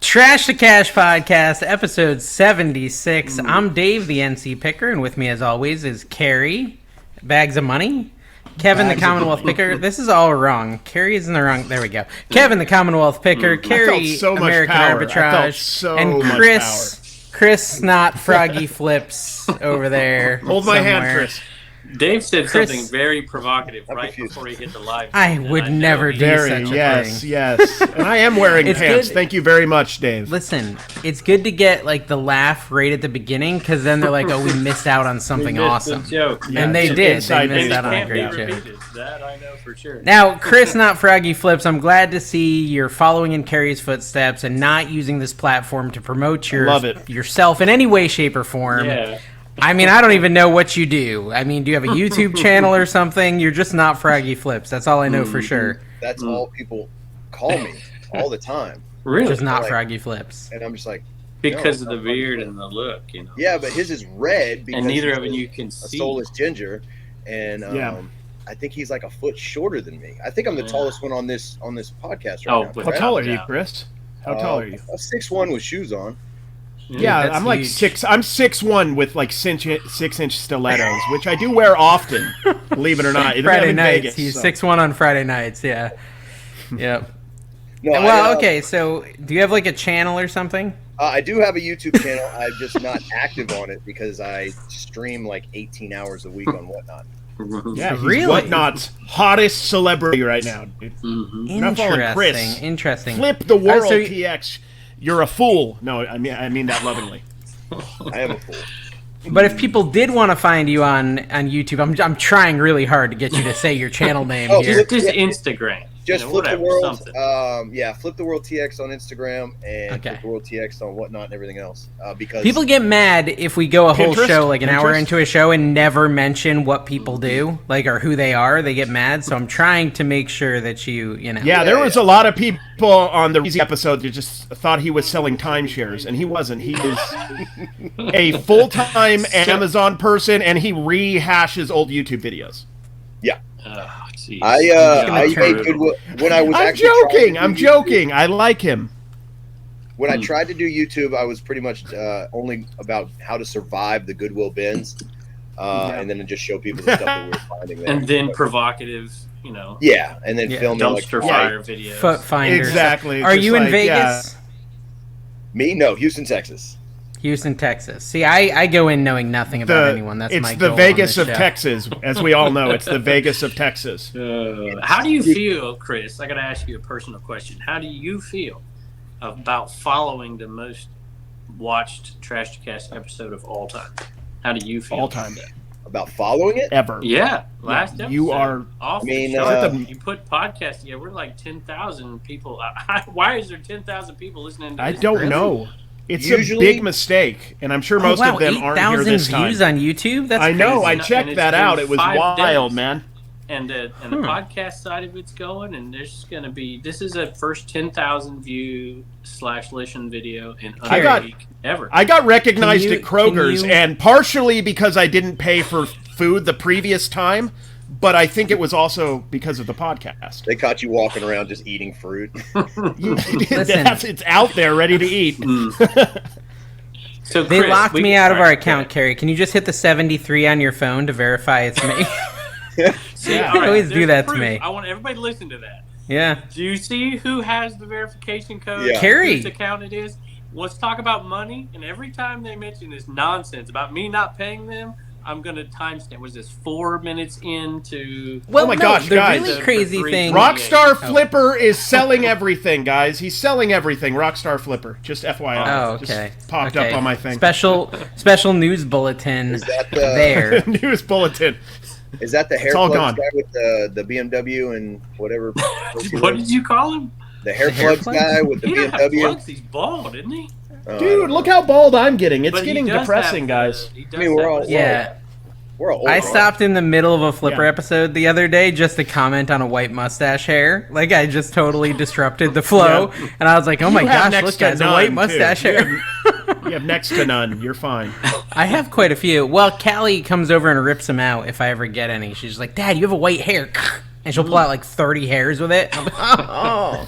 Trash to Cash Podcast, episode 76. I'm Dave, the NC Picker, and with me, as always, is Carrie, Bags of Money, Kevin, the Commonwealth Picker. This is all wrong. Carrie is in the wrong. There we go. Kevin, the Commonwealth Picker, Carrie, American Arbitrage, and Chris Snot Froggy Flips over there. Hold my hand, Chris. Dave said something very provocative right before he hit the live. I would never do such a thing. Yes. And I am wearing pants. Good. Thank you very much, Dave. Listen, it's good to get like the laugh right at the beginning because then they're like, "Oh, we missed out on something awesome." Joke. And they did. They missed out on a great joke. That I know for sure. Now, Chris, not Froggy Flips, I'm glad to see you're following in Carrie's footsteps and not using this platform to promote yourself in any way, shape, or form. Yeah. I mean, I don't even know what you do. I mean, do you have a YouTube channel or something? You're just not Froggy Flips. That's all I know for sure. That's all people call me all the time. Really? Just not Froggy Flips. And I'm just like... Because of the beard and the look, you know. Yeah, but his is red because and neither of you can see. A soulless ginger. And I think he's like a foot shorter than me. I think I'm the tallest one on this podcast right now. How tall are you, Chris? How tall are you? 6'1" with shoes on. Yeah, I'm like huge. 6. I'm 6'1" with like 6-inch stilettos, which I do wear often. Believe it or not. Friday nights. Vegas, he's 6'1" on Friday nights. Yeah. Yep. No, okay. So, do you have like a channel or something? I do have a YouTube channel. I'm just not active on it because I stream like 18 hours a week on Whatnot. Yeah, really? Whatnot's hottest celebrity right now, dude. Interesting. Flip the world, TX. You're a fool. No, I mean that lovingly. I am a fool. But if people did want to find you on YouTube, I'm trying really hard to get you to say your channel name here. Just Instagram. Just Flip the World. Flip the World TX on Instagram and Flip the World TX on Whatnot and everything else. Because people get mad if we go a whole show, like an hour into a show, and never mention what people do, like or who they are. They get mad. So I'm trying to make sure that you know. Yeah, there was a lot of people on the Easy episode that just thought he was selling timeshares, and he wasn't. He is a full-time Amazon person, and he rehashes old YouTube videos. Yeah. Jeez. I made Goodwill when I was I'm joking. I like him. When I tried to do YouTube, I was pretty much only about how to survive the Goodwill bins, and then just show people the stuff that we were finding there. And then provocative, you know. Yeah, and then film dumpster fire videos. Foot finders. Exactly. Are you in Vegas? Me? No, Houston, Texas. Houston, Texas. See, I go in knowing nothing about anyone. That's my goal. It's the Vegas of Texas, as we all know. It's the Vegas of Texas. How do you feel, Chris? I got to ask you a personal question. How do you feel about following the most watched Trash to Cast episode of all time? How do you feel? All time. About following it? Ever. Yeah. Last episode. You are... you put podcasts together. We're like 10,000 people. Why is there 10,000 people listening to this? I don't know. It's usually a big mistake, and I'm sure most of them aren't here this time. 8,000 views on YouTube? That's I know. crazy. I checked that out. It was wild, man. And the podcast side of it's going, and there's going to be... This is a first 10,000 view / listen video in a week ever. I got recognized at Kroger's, and partially because I didn't pay for food the previous time, but I think it was also because of the podcast. They caught you walking around just eating fruit. It's out there, ready to eat. So they locked me out of our account, Carrie. Can you just hit the 73 on your phone to verify it's me? See, you always do that to me. I want everybody to listen to that. Yeah. Do you see who has the verification code? Yeah. Carrie. Whose account it is? Let's talk about money. And every time they mention this nonsense about me not paying them, I'm going to timestamp. Was this 4 minutes into... Well, oh my gosh, the guys. really crazy thing... Rockstar Flipper is selling everything, guys. He's selling everything. Rockstar Flipper. Just FYI. Oh, okay. Just popped up on my thing. Special news bulletin Is that there. News bulletin. Is that the hair plugs guy with the BMW and whatever? What did you call him? The hair plugs guy with the BMW? Plugs. He's bald, isn't he? Dude, look how bald I'm getting. It's getting depressing, guys. I mean, we're all old. I stopped in the middle of a Flipper episode the other day just to comment on a white mustache hair. Like, I just totally disrupted the flow. Yeah. And I was like, oh my gosh, look, guys, a white mustache hair. You have next to none. You're fine. I have quite a few. Well, Callie comes over and rips them out if I ever get any. She's like, Dad, you have a white hair. and she'll pull out like 30 hairs with it. Oh.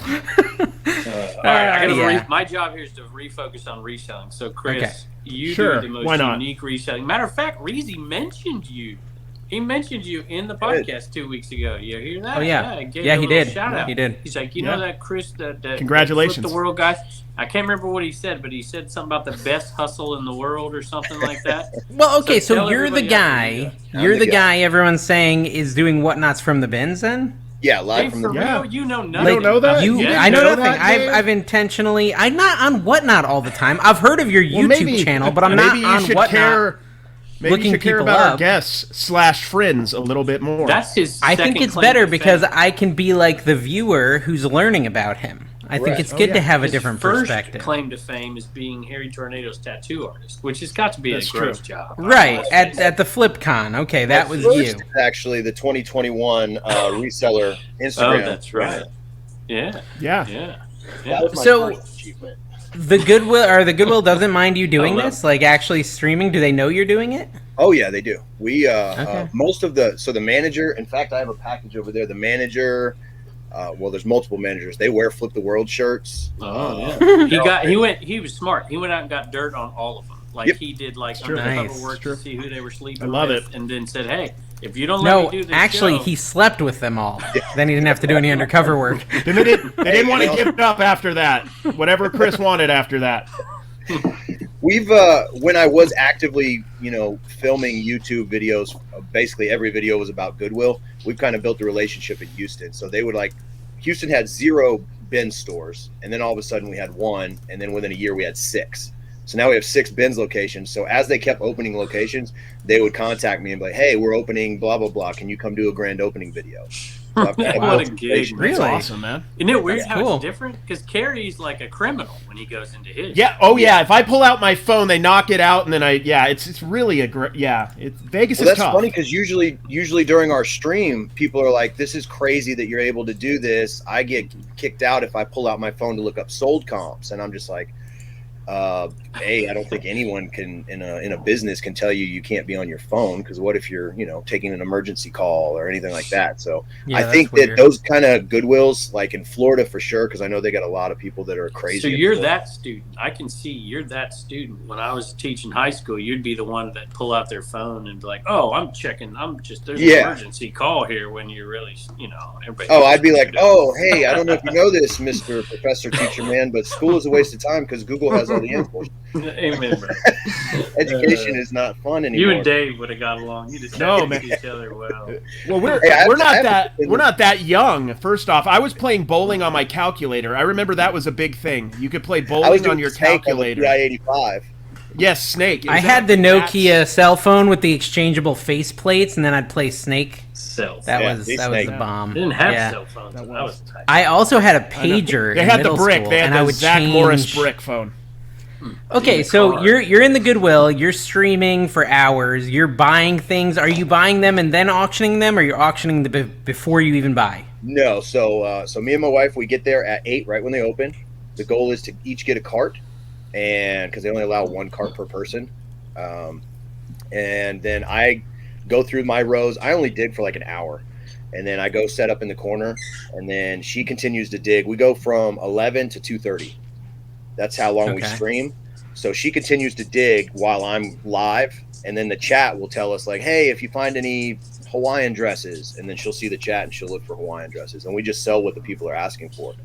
All right, my job here is to refocus on reselling. So, Chris, you do the most unique reselling. Matter of fact, Reezy mentioned you. He mentioned you in the podcast 2 weeks ago. You hear that? Oh, yeah. He did. Shout out. He did. He's like, you know that Chris, that congratulations, Flip the World guy? I can't remember what he said, but he said something about the best hustle in the world or something like that. Well, okay, so you're the guy. You're the guy everyone's saying is doing Whatnots from the bins then? Yeah, live from the real, you know nothing. You don't know that? I know nothing. I've intentionally. I'm not on Whatnot all the time. I've heard of your YouTube channel, but I'm not on Whatnot. Maybe you should care about our guests / friends a little bit more. That's his. I think it's better because I can be like the viewer who's learning about him. I think it's good to have a different perspective. First claim to fame is being Harry Tornado's tattoo artist, which has got to be a gross job. Right, at the Flipcon. Okay, that was you. Actually, the 2021 reseller Instagram. Oh, that's right. Yeah. That was my first achievement. The Goodwill doesn't mind you doing this, like actually streaming. Do they know you're doing it? Oh yeah, they do. We most of the manager. In fact, I have a package over there. The manager. Well, there's multiple managers. They wear Flip the World shirts. Oh yeah. He was smart. He went out and got dirt on all of them. Like he did undercover work to see who they were sleeping with. I love it. And then said, hey, if you don't let me do this actually, he slept with them all. Then he didn't have to do any undercover work. They didn't want to give it up after that. Whatever Chris wanted after that. We've when I was actively, filming YouTube videos, basically every video was about Goodwill. We've kind of built a relationship in Houston. So they would Houston had 0 bin stores, and then all of a sudden we had 1, and then within a year we had 6. So now we have 6 bins locations. So as they kept opening locations, they would contact me and be like, hey, we're opening blah, blah, blah. Can you come do a grand opening video? So what a gig. That's awesome, man. Isn't it weird how it's different? Because Carrie's like a criminal when he goes into his. Yeah. Oh, yeah. If I pull out my phone, they knock it out, and then it's really Vegas is tough. That's funny because usually during our stream, people are like, this is crazy that you're able to do this. I get kicked out if I pull out my phone to look up sold comps, and I'm just like, I don't think anyone can in a business can tell you can't be on your phone, because what if you're taking an emergency call or anything like that. So I think that those kind of Goodwills, like in Florida for sure, because I know they got a lot of people that are crazy. So you're that student. I can see you're that student. When I was teaching high school, you'd be the one that pull out their phone and be like, oh, there's an emergency call here, when you're really everybody. Oh, I'd be like, oh, hey, I don't know if you know this, Mr. Professor Teacher Man, but school is a waste of time because Google has all the answers. Amen. Education is not fun anymore. You and Dave would have got along. You just met each other well. Well, we're not that young. First off, I was playing bowling on my calculator. I remember that was a big thing. You could play bowling on your calculator. I-85. Yes, Snake. I had the Nokia cell phone with the exchangeable face plates, and then I'd play Snake. That was the bomb. They didn't have cell phones. I also had a pager. They had the brick. They had the Zach Morris brick phone. Okay, so you're in the Goodwill, you're streaming for hours, you're buying things. Are you buying them and then auctioning them, or you're auctioning them before you even buy? No, so me and my wife, we get there at 8 right when they open. The goal is to each get a cart, and because they only allow 1 cart per person. And then I go through my rows. I only dig for like an hour, and then I go set up in the corner, and then she continues to dig. We go from 11 to 2:30. That's how long we stream. So she continues to dig while I'm live, and then the chat will tell us like, hey, if you find any Hawaiian dresses, and then she'll see the chat and she'll look for Hawaiian dresses, and we just sell what the people are asking for.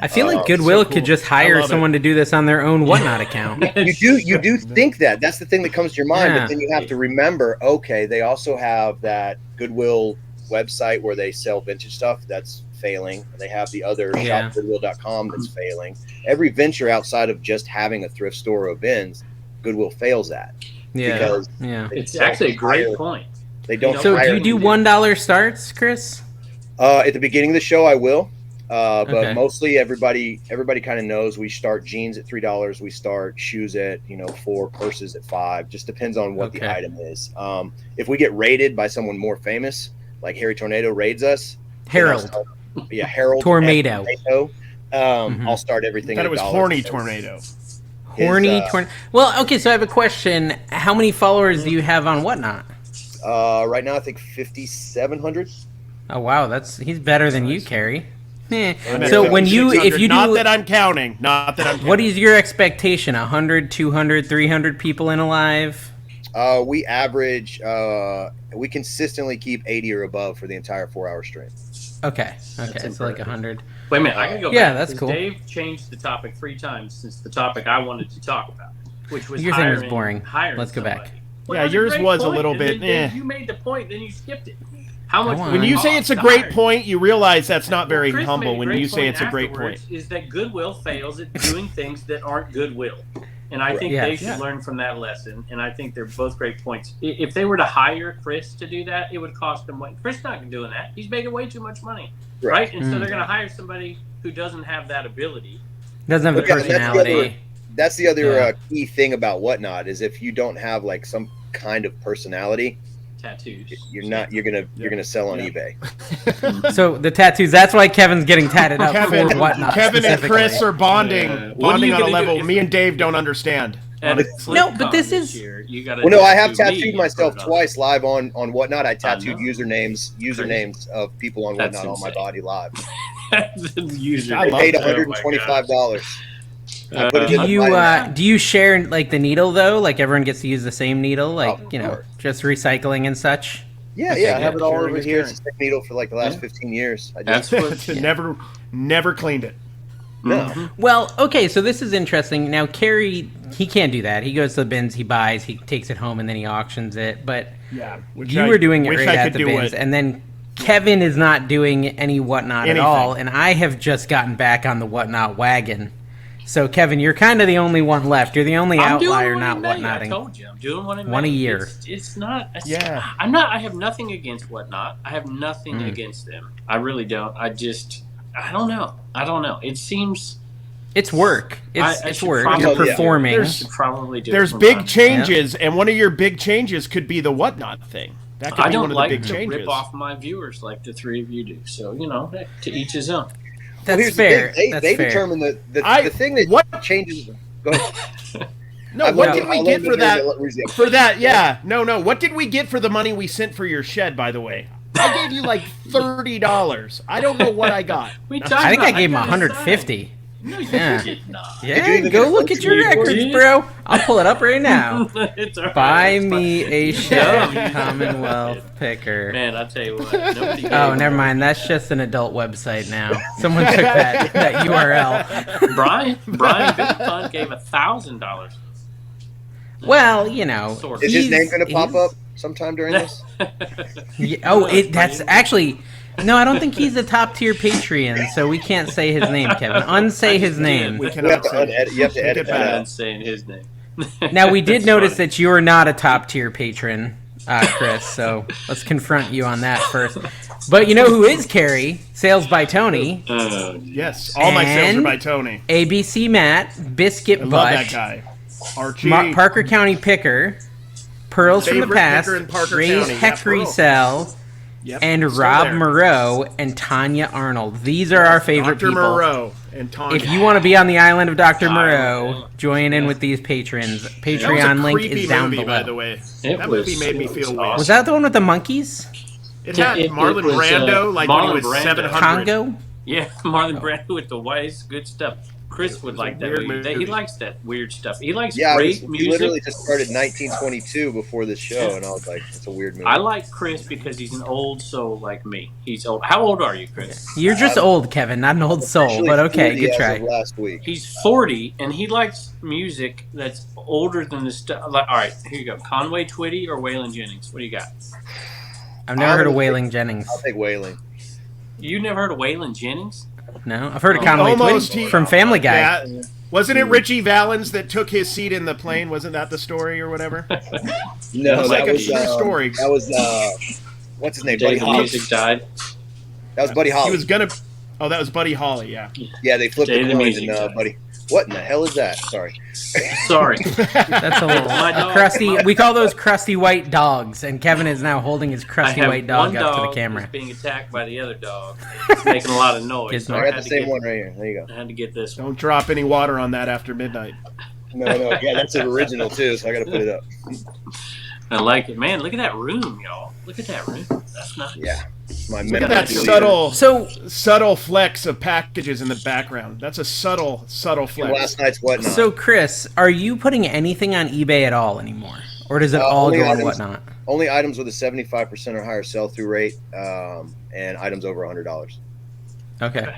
I feel like Goodwill could just hire someone to do this on their own Whatnot account. You do think that. That's the thing that comes to your mind, but then you have to remember, okay, they also have that Goodwill website where they sell vintage stuff that's failing. They have the other shopgoodwill.com that's failing. Every venture outside of just having a thrift store or bins, Goodwill fails at. Because it's actually a great point. They don't. So do you do $1 starts, Chris? At the beginning of the show, I will. But mostly everybody kind of knows we start jeans at $3. We start shoes at $4, purses at $5. Just depends on what the item is. If we get raided by someone more famous, like Harry Tornado raids us, Harold Tornado. I'll start everything. I thought it was Horny Tornado. Horny Tornado. Well, okay. So I have a question. How many followers do you have on Whatnot? Right now, I think 5,700. Oh wow, he's better than you, Carrie. So Not that I'm counting. What is your expectation? 100, 200, 300 people in a live? We average. We consistently keep 80 or above for the entire 4-hour stream. Okay, so like 100. Wait a minute, I can go back. Yeah, that's cool. Dave changed the topic 3 times since the topic I wanted to talk about, which was your thing was boring. Let's go back. Well, yours was a little bit. You made the point, then you skipped it. How much? When you say it's a great point, you realize that's not very humble. When you say it's a great point, is that Goodwill fails at doing things that aren't Goodwill, and I think they should learn from that lesson. And I think they're both great points. If they were to hire Chris to do that, it would cost them. Chris not doing that. He's making way too much money, right? And so they're going to hire somebody who doesn't have that ability, doesn't have the personality. That's the other key thing about Whatnot is if you don't have like some kind of personality. Tattoos. You're gonna sell on eBay. So the tattoos. That's why Kevin's getting tatted up for Whatnot. Kevin and Chris are bonding on a level me and Dave don't understand. No, but this is. I have tattooed myself twice live on Whatnot. I tattooed usernames of people on Whatnot on my body live. I paid $125. Do you share like the needle though? Like everyone gets to use the same needle, like just recycling and such. Yeah, I have it all over here. It's the same needle for like the last 15 years. I just never cleaned it. No. Well, okay, so this is interesting. Now, Carrie, he can't do that. He goes to the bins, he buys, he takes it home, and then he auctions it. But you were doing it right at the bins, and then Kevin is not doing any Whatnot at all, and I have just gotten back on the Whatnot wagon. So, Kevin, you're kind of the only one left. You're the only outlier not Whatnotting. I told you, I'm doing one in May. One a year. It's not. I'm not. I have nothing against Whatnot. I have nothing against them. I really don't. I don't know. It seems. It's work. It's work. You're performing. There's big changes, and one of your big changes could be the Whatnot thing. That could be one of the big changes. I don't like to rip off my viewers like the 3 of you do. So, to each his own. That's fair. They determine the thing that changes. Go ahead. What did we get for that? For that, yeah. No. What did we get for the money we sent for your shed? By the way, I gave you like $30. I don't know what I got. I think I gave him $150. No, you did not. Yeah, go look at your records, bro. I'll pull it up right now. Buy me a shed, Commonwealth Picker. Man, I'll tell you what. Never mind. That's just an adult website now. Someone took that URL. Brian Flipcon gave $1,000. Well, is his name going to pop up sometime during this? That's actually. No, I don't think he's a top tier Patreon, so we can't say his name, Kevin. Unsay his name. You have to edit that out. Unsaying his name. Now, we did notice that you're not a top tier patron, Chris, so let's confront you on that first. But you know who is Carrie? Sales by Tony. Yes, all my sales are by Tony. ABC Matt, Biscuit Butt. Love that guy. Archie. Parker County Picker, Pearls from the Past, Ray's Heck Resell. Yep, and Rob Moreau and Tanya Arnold. These are our favorite people. Dr. Moreau and Tanya. If you want to be on the island of Dr. Moreau, join in with these patrons. Patreon link is down below. By the way, that movie made me feel weird. Was that the one with the monkeys? It had Marlon Brando, like when he was 700. Congo? Yeah, Marlon Brando with the wise, good stuff. Chris would like that movie. He likes that weird stuff. He likes great music. He literally just started 1922 before this show, and I was like, it's a weird movie. I like Chris because he's an old soul like me. He's old. How old are you, Chris? You're just old, Kevin, not an old soul, but okay, good try. Last week. He's 40, and he likes music that's older than the stuff. All right, here you go. Conway Twitty or Waylon Jennings? What do you got? I've never heard of Waylon Jennings. I'll take Waylon. You never heard of Waylon Jennings? No, I've heard of Conway Twitty from Family Guy. Yeah. Wasn't it Richie Valens that took his seat in the plane? Wasn't that the story or whatever? No, that was like a true story. That was what's his name? Buddy Holly. Music died. That was Buddy Holly. He was gonna. Oh, that was Buddy Holly. Yeah. Yeah, they flipped the coin and Buddy. What in the hell is that? Sorry. That's a little crusty. We call those crusty white dogs, and Kevin is now holding his crusty white dog up to the camera. Being attacked by the other dog. It's making a lot of noise. I got the same one right here. There you go. I had to get this. Don't drop any water on that after midnight. No. Yeah, that's an original too, so I got to put it up. I like it, man. Look at that room, y'all. Look at that room. That's nice. Yeah. my Look at that subtle flex of packages in the background. That's a subtle flex. Last night's Whatnot. So, Chris, are you putting anything on eBay at all anymore? Or does it all go on Whatnot? Only items with a 75% or higher sell-through rate, and items over $100. Okay.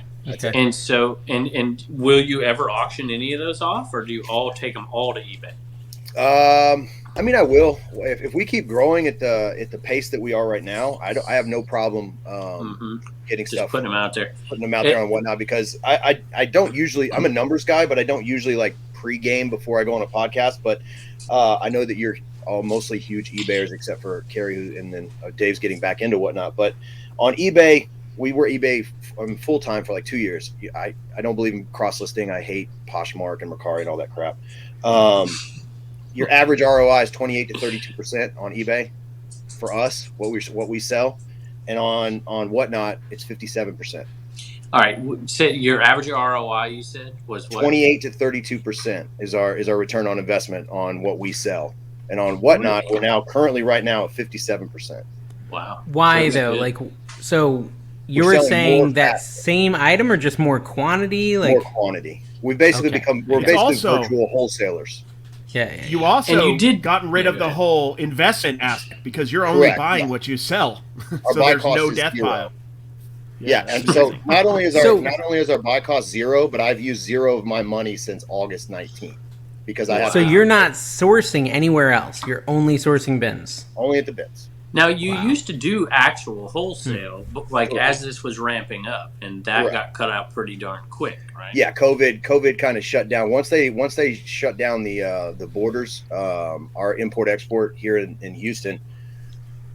And so, and will you ever auction any of those off, or do you all take them all to eBay? I mean, I will. If we keep growing at the pace that we are right now, I have no problem getting just stuff, putting them out there on Whatnot, because I don't usually. I'm a numbers guy, but I don't usually like pre-game before I go on a podcast. But I know that you're all mostly huge eBayers, except for Carrie, and then Dave's getting back into Whatnot. But on eBay, we were eBay full time for like 2 years. I don't believe in cross listing. I hate Poshmark and Mercari and all that crap. Your average ROI is 28 to 32% on eBay for us, what we sell, and on Whatnot it's 57%. All right, so your average ROI you said was what? 28 to 32% is our return on investment on what we sell, and on Whatnot we're now currently right now at 57%. Wow. Why though? Good. Like, so you were saying that same item or just more quantity? Like more quantity. We've basically we're basically virtual wholesalers. Yeah. You also gotten rid of the whole investment aspect because you're only buying what you sell. So there's no death pile. Yeah, and so not only is our buy cost zero, but I've used zero of my money since August 19th because I have. So you're not sourcing anywhere else. You're only sourcing bins. Only at the bins. Now you used to do actual wholesale, but like as this was ramping up, and that got cut out pretty darn quick, right? Yeah, COVID kind of shut down. Once they shut down the borders, our import export here in Houston,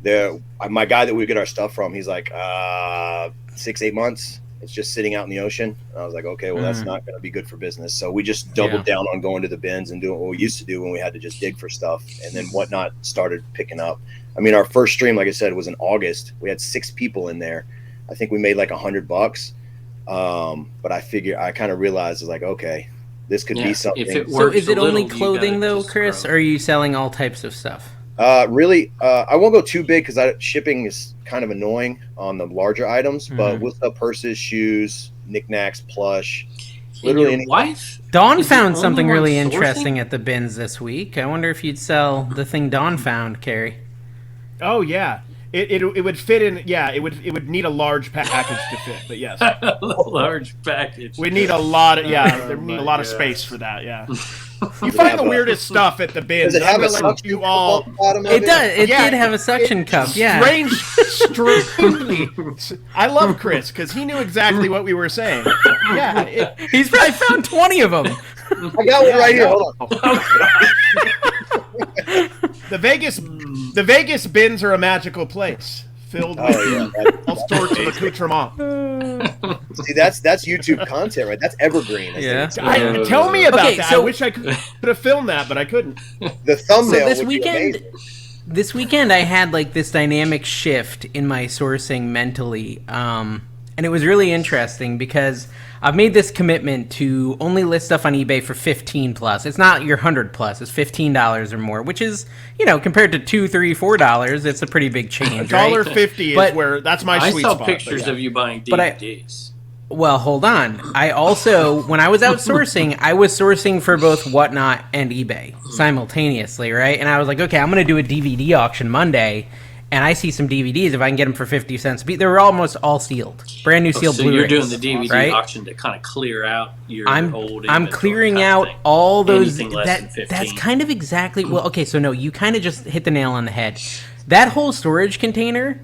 my guy that we get our stuff from, he's like 6-8 months. It's just sitting out in the ocean. And I was like, okay, well that's not going to be good for business. So we just doubled down on going to the bins and doing what we used to do when we had to just dig for stuff, and then Whatnot started picking up. I mean, our first stream, like I said, was in August. We had 6 people in there. I think we made like $100. But I kind of realized, like, okay, this could be something. So is it only clothing though, Chris? Or are you selling all types of stuff? Really, I won't go too big because shipping is kind of annoying on the larger items. But we'll sell purses, shoes, knickknacks, plush. Literally, your wife? Dawn found something really interesting at the bins this week. I wonder if you'd sell the thing Dawn found, Carrie. Oh yeah, it would fit in. Yeah, it would need a large package to fit. But yes, a large package. We need a lot of there need a lot of space for that. Yeah, you find the weirdest stuff at the bins. Does it have a suction cup on the bottom of it? It does. It did have a suction cup. Yeah. Strangely. I love Chris because he knew exactly what we were saying. Yeah, he's probably found 20 of them. I got one right here. Hold on. The Vegas bins are a magical place filled with all sorts of accoutrement. See, that's YouTube content, right? That's evergreen. Tell me about that. I wish I could have filmed that, but I couldn't. The thumbnail. So this weekend, I had like this dynamic shift in my sourcing mentally, and it was really interesting because I've made this commitment to only list stuff on eBay for $15+. It's not your $100+. It's $15 or more, which is, compared to $2, $3, $4, it's a pretty big change. $1.50 is where that's my sweet spot. I saw pictures of you buying DVDs. Well, hold on. I also, when I was outsourcing, I was sourcing for both Whatnot and eBay simultaneously, right? And I was like, okay, I'm going to do a DVD auction Monday. And I see some DVDs if I can get them for 50 cents. They were almost all sealed, brand new sealed Blu-rays. So you're doing the DVD auction to kind of clear out your old. I'm clearing out all those. That's kind of exactly. Well, okay, so no, you kind of just hit the nail on the head. That whole storage container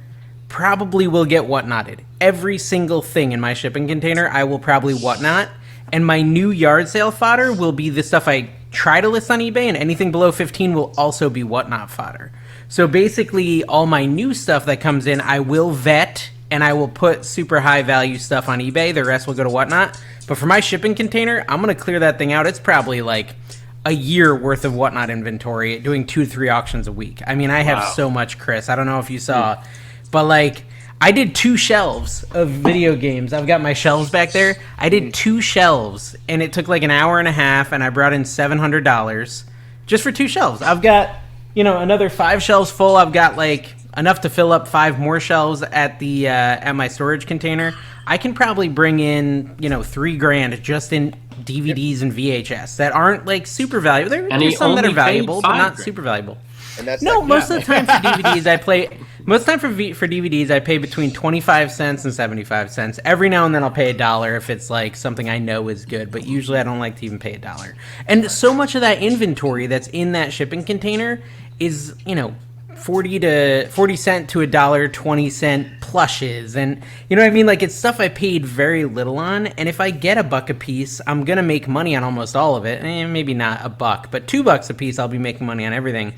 probably will get Whatnotted. Every single thing in my shipping container, I will probably Whatnot. And my new yard sale fodder will be the stuff I try to list on eBay, and anything below 15 will also be Whatnot fodder. So basically, all my new stuff that comes in, I will vet, and I will put super high value stuff on eBay. The rest will go to Whatnot. But for my shipping container, I'm going to clear that thing out. It's probably like a year worth of Whatnot inventory, doing 2 to 3 auctions a week. I mean, I have so much, Chris. I don't know if you saw, but like, I did 2 shelves of video games. I've got my shelves back there. I did 2 shelves, and it took like an hour and a half, and I brought in $700 just for 2 shelves. I've got another 5 shelves full. I've got like enough to fill up 5 more shelves at the at my storage container, I can probably bring in, you know, $3,000 just in DVDs and VHS that aren't like super valuable. There's some that are valuable, but not super valuable. And that's most of the time for DVDs I play. Most of the time for DVDs I pay between 25 cents and 75 cents. Every now and then I'll pay $1 if it's like something I know is good, but usually I don't like to even pay $1. And so much of that inventory that's in that shipping container is, you know, 40 cent to $1, 20 cent plushes, and you know what I mean? Like, it's stuff I paid very little on, and if I get $1 a piece, I'm gonna make money on almost all of it. Maybe not $1, but $2 a piece, I'll be making money on everything.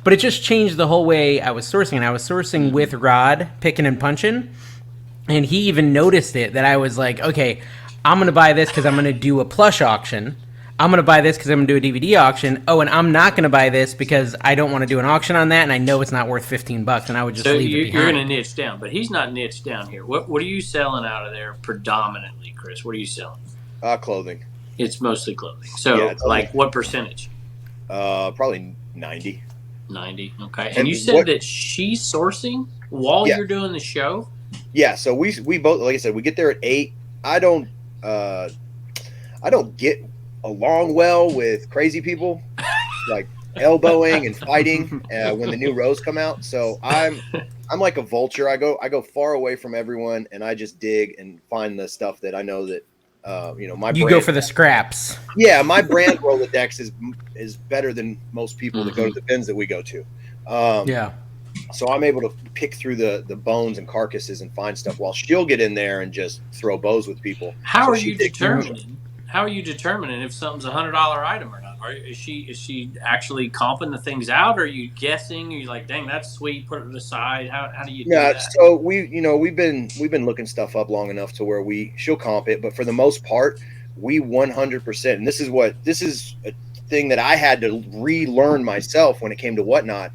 But it just changed the whole way I was sourcing. And I was sourcing with Rod, picking and punching, and he even noticed it, that I was like, okay, I'm gonna buy this because I'm gonna do a plush auction. I'm going to buy this because I'm going to do a DVD auction. Oh, and I'm not going to buy this because I don't want to do an auction on that, and I know it's not worth $15, and I would just leave it behind. You're going to niche down, but he's not niched down here. What are you selling out of there predominantly, Chris? What are you selling? Clothing. It's mostly clothing. So, like, what percentage? Probably 90. 90, okay. And you said that she's sourcing while you're doing the show? Yeah, so we both, like I said, we get there at 8. I don't get along well with crazy people, like elbowing and fighting when the new rows come out. So I'm like a vulture. I go far away from everyone, and I just dig and find the stuff that I know that my. You go for the scraps. Yeah, my brand Rolodex is better than most people that go to the bins that we go to. So I'm able to pick through the bones and carcasses and find stuff, while she'll get in there and just throw bows with people. How are you determining? How are you determining if something's a $100 item or not? Is she actually comping the things out? Or are you guessing? Are you like, dang, that's sweet, put it aside? How do you do that? So we've been looking stuff up long enough to where she'll comp it, but for the most part, we 100%. And this is a thing that I had to relearn myself when it came to Whatnot,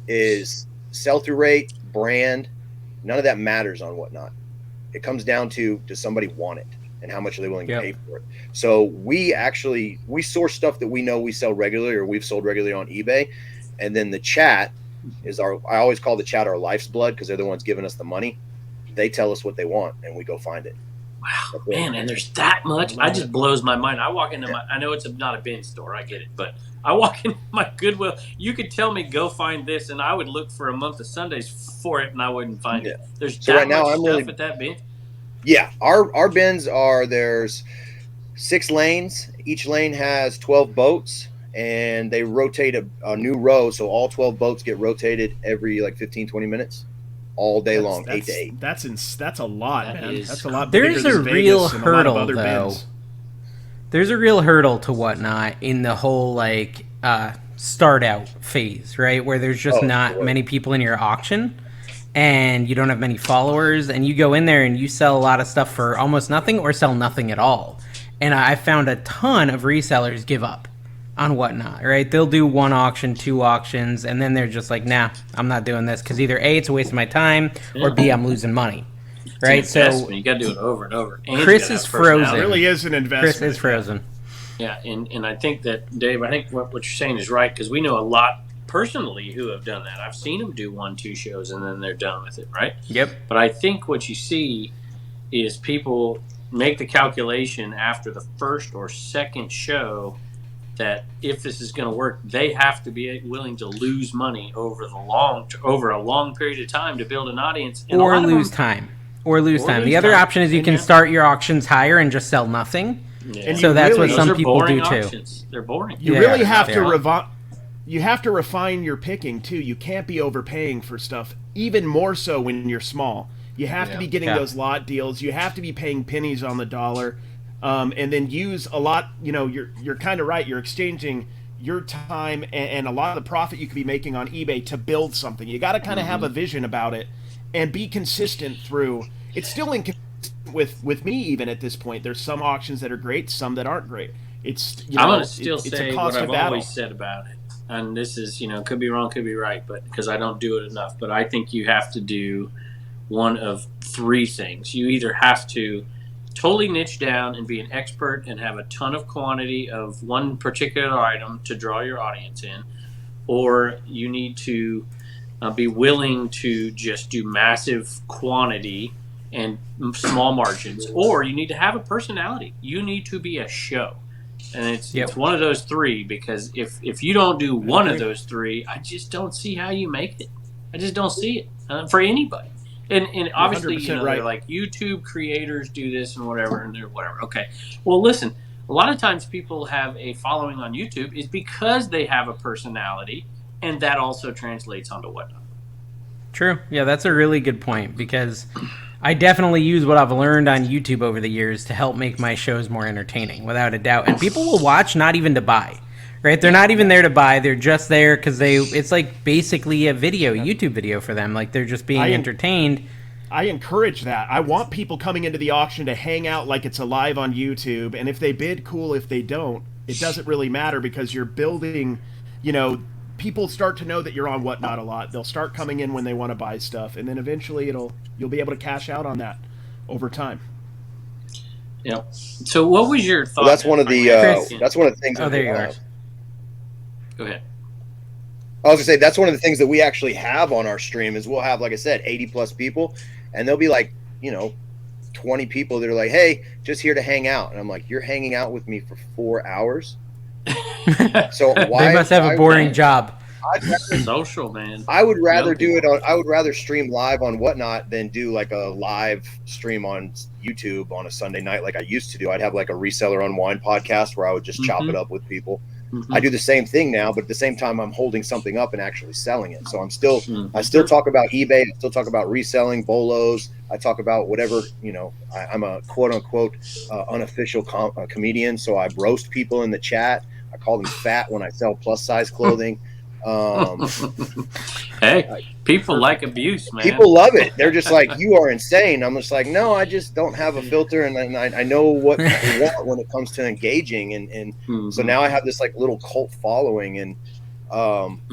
is sell-through rate, brand. None of that matters on Whatnot. It comes down to, does somebody want it? And how much are they willing to pay for it? So we source stuff that we know we sell regularly, or we've sold regularly on eBay. And then the chat is I always call the chat our life's blood, because they're the ones giving us the money. They tell us what they want, and we go find it. Wow, man, and there's that much? That just blows my mind. I walk into I know it's not a bin store, I get it, but I walk into my Goodwill. You could tell me, go find this, and I would look for a month of Sundays for it, and I wouldn't find it. There's that much stuff at that bin? Yeah, our bins there's 6 lanes. Each lane has 12 boats, and they rotate a new row. So all 12 boats get rotated every like 15, 20 minutes all day long, 8 to 8. That's a lot, man. That's a lot. There's a real hurdle, though. There's a real hurdle to Whatnot in the whole like start out phase, right? Where there's just not many people in your auction, and you don't have many followers, and you go in there and you sell a lot of stuff for almost nothing, or sell nothing at all. And I found a ton of resellers give up on Whatnot, right? They'll do 1 auction, 2 auctions, and then they're just like, nah, I'm not doing this, because either A, it's a waste of my time, or B, I'm losing money, right? So you got to do it over and over. And Chris is frozen. It really is an investment. Chris is frozen. Yeah, and I think that, Dave, I think what you're saying is right, because we know a lot personally who have done that. I've seen them do 1-2 shows and then they're done with it, right? Yep. But I think what you see is people make the calculation after the first or second show that if this is going to work, they have to be willing to lose money over a long period of time to build an audience, or lose time. The other option is you can start your auctions higher and just sell nothing. Yeah. And so that's what some people do too. They're boring. You really have to you have to refine your picking too. You can't be overpaying for stuff, even more so when you're small. You have to be getting those lot deals. You have to be paying pennies on the dollar, and then use a lot. You're kind of right. You're exchanging your time and a lot of the profit you could be making on eBay to build something. You got to kind of have a vision about it and be consistent through. It's still inconsistent with me even at this point. There's some auctions that are great, some that aren't great. I'm going to still say what I've always said about it. And this is, could be wrong, could be right, but because I don't do it enough. But I think you have to do one of 3 things. You either have to totally niche down and be an expert and have a ton of quantity of one particular item to draw your audience in, or you need to be willing to just do massive quantity and small margins, or you need to have a personality. You need to be a show. And it's one of those three, because if you don't do one of those three, I just don't see how you make it. I just don't see it for anybody. And obviously, they're like, YouTube creators do this and whatever, and they're whatever. Okay. Well, listen, a lot of times people have a following on YouTube is because they have a personality, and that also translates onto whatnot. True. Yeah, that's a really good point, because I definitely use what I've learned on YouTube over the years to help make my shows more entertaining, without a doubt. And people will watch not even to buy, right? They're not even there to buy. They're just there because it's like basically a YouTube video for them. Like, they're just being entertained. I encourage that. I want people coming into the auction to hang out like it's alive on YouTube. And if they bid, cool. If they don't, it doesn't really matter, because you're building, people start to know that you're on Whatnot a lot. They'll start coming in when they want to buy stuff, and then eventually you'll be able to cash out on that over time. Yeah. So what was your thought? Well, that's one of the things. Oh, there you are. Go ahead. I was gonna say, that's one of the things that we actually have on our stream is we'll have, like I said, 80 plus people, and there'll be like 20 people that are like, hey, just here to hang out, and I'm like, you're hanging out with me for 4 hours. So why? They must have a boring job. Social, man. I would rather I would rather stream live on Whatnot than do like a live stream on YouTube on a Sunday night like I used to do. I'd have like a reseller on wine podcast where I would just chop it up with people. I do the same thing now, but at the same time, I'm holding something up and actually selling it. So I still talk about eBay. I still talk about reselling, bolos. I talk about whatever, I'm a quote unquote unofficial comedian. So I roast people in the chat. I call them fat when I sell plus size clothing. Hey, people like abuse, man. People love it. They're just like, you are insane. I'm just like, no, I just don't have a filter, and I know what I want when it comes to engaging, and so now I have this like little cult following. And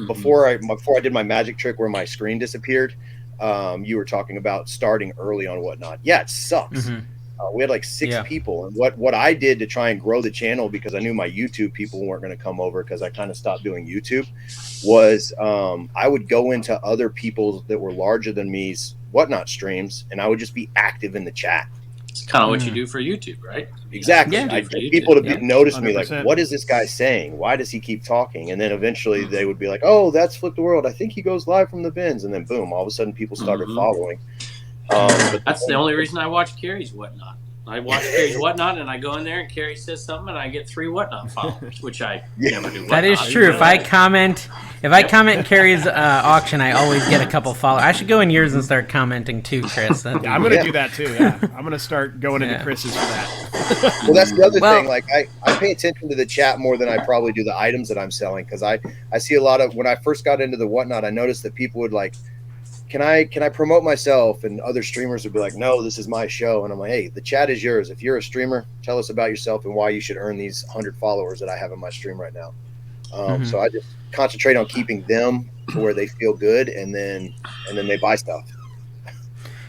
before I did my magic trick where my screen disappeared, you were talking about starting early on Whatnot. Yeah, it sucks. We had like 6 people, and what I did to try and grow the channel, because I knew my YouTube people weren't going to come over because I kind of stopped doing YouTube, was I would go into other people that were larger than me's Whatnot streams, and I would just be active in the chat. It's kind of what you do for YouTube, right? Exactly. I get people to notice me, like, what is this guy saying? Why does he keep talking? And then eventually they would be like, oh, that's Flip the World. I think he goes live from the bins. And then boom, all of a sudden people started following. But that's the only reason I watch Carrie's Whatnot. I watch Carrie's Whatnot, and I go in there, and Carrie says something, and I get 3 Whatnot followers, which I never do. That is true. If I comment in Carrie's auction, I always get a couple followers. I should go in yours and start commenting too, Chris. I'm going to do that too. Yeah, I'm going to start going into Chris's for that. Well, that's the other thing. Like I pay attention to the chat more than I probably do the items that I'm selling, because I see a lot of, when I first got into the Whatnot, I noticed that people would like, can I promote myself? And other streamers would be like, no, this is my show. And I'm like, hey, the chat is yours. If you're a streamer, tell us about yourself and why you should earn these 100 followers that I have in my stream right now. So I just concentrate on keeping them to where they feel good, and then they buy stuff.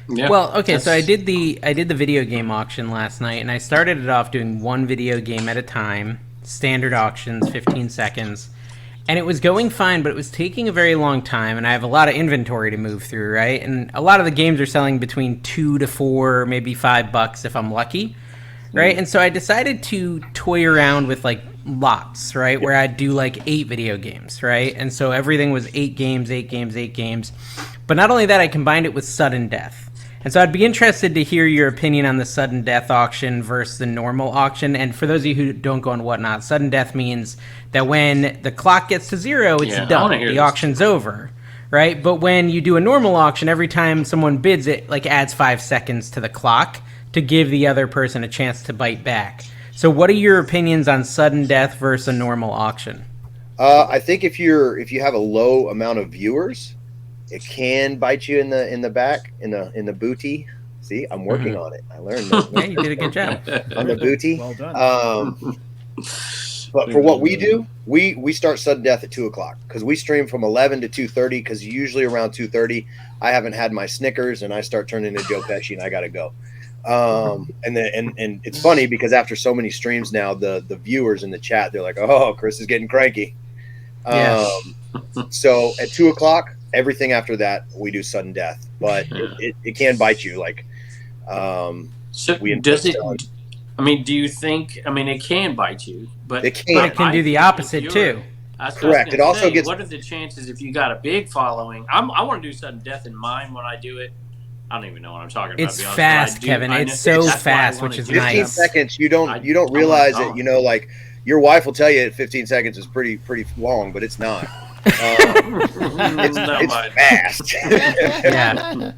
Yeah, well, okay, so I did the video game auction last night, and I started it off doing one video game at a time, standard auctions, 15 seconds. And it was going fine, but it was taking a very long time, and I have a lot of inventory to move through, right? And a lot of the games are selling between $2 to $4, maybe $5 if I'm lucky, right? And so I decided to toy around with like lots, right? Where I'd do like 8 video games, right? And so everything was 8 games. But not only that, I combined it with sudden death. And so I'd be interested to hear your opinion on the sudden death auction versus the normal auction. And for those of you who don't go on Whatnot, sudden death means that when the clock gets to 0, it's done. The auction's over, right? But when you do a normal auction, every time someone bids, it like adds 5 seconds to the clock to give the other person a chance to bite back. So what are your opinions on sudden death versus a normal auction? I think if you have a low amount of viewers, it can bite you in the back, in the booty. See, I'm working on it. I learned that. Yeah, you did a good job. On the booty. Well done. But for what we do, we start sudden death at 2:00 because we stream from 11 to 2:30, because usually around 2:30 I haven't had my Snickers and I start turning into Joe Pesci and I gotta go. And it's funny because after so many streams now, the viewers in the chat, they're like, oh, Chris is getting cranky. So at 2:00, everything after that we do sudden death, but it can bite you. Like, so does it? I mean, do you think? I mean, it can bite you, but it can. But it can do the opposite too. Correct. It also gets. What are the chances if you got a big following? I want to do sudden death in mine when I do it. I don't even know what I'm talking about. It's fast, Kevin. It's so fast, which is 15 nice. 15 seconds. You don't realize it. You know, like your wife will tell you 15 seconds is pretty long, but it's not. It's fast. Yeah.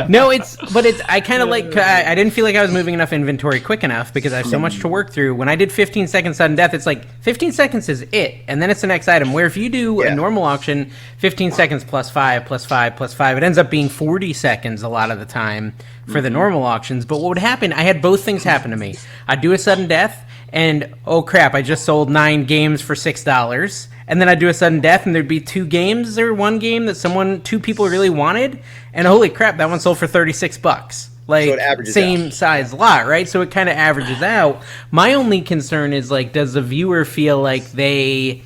No, I kind of like, I didn't feel like I was moving enough inventory quick enough because I have so much to work through. When I did 15 seconds sudden death, it's like 15 seconds is it, and then it's the next item. Where if you do a normal auction, 15 seconds plus 5, plus 5, plus 5, it ends up being 40 seconds a lot of the time for the normal auctions. But what would happen, I had both things happen to me. I'd do a sudden death, and oh crap, I just sold 9 games for $6. And then I'd do a sudden death, and there'd be 2 games or 1 game that 2 people really wanted, and holy crap, that one sold for $36. Like, so it averages same size lot, right? So it kind of averages out. My only concern is, like, does the viewer feel like they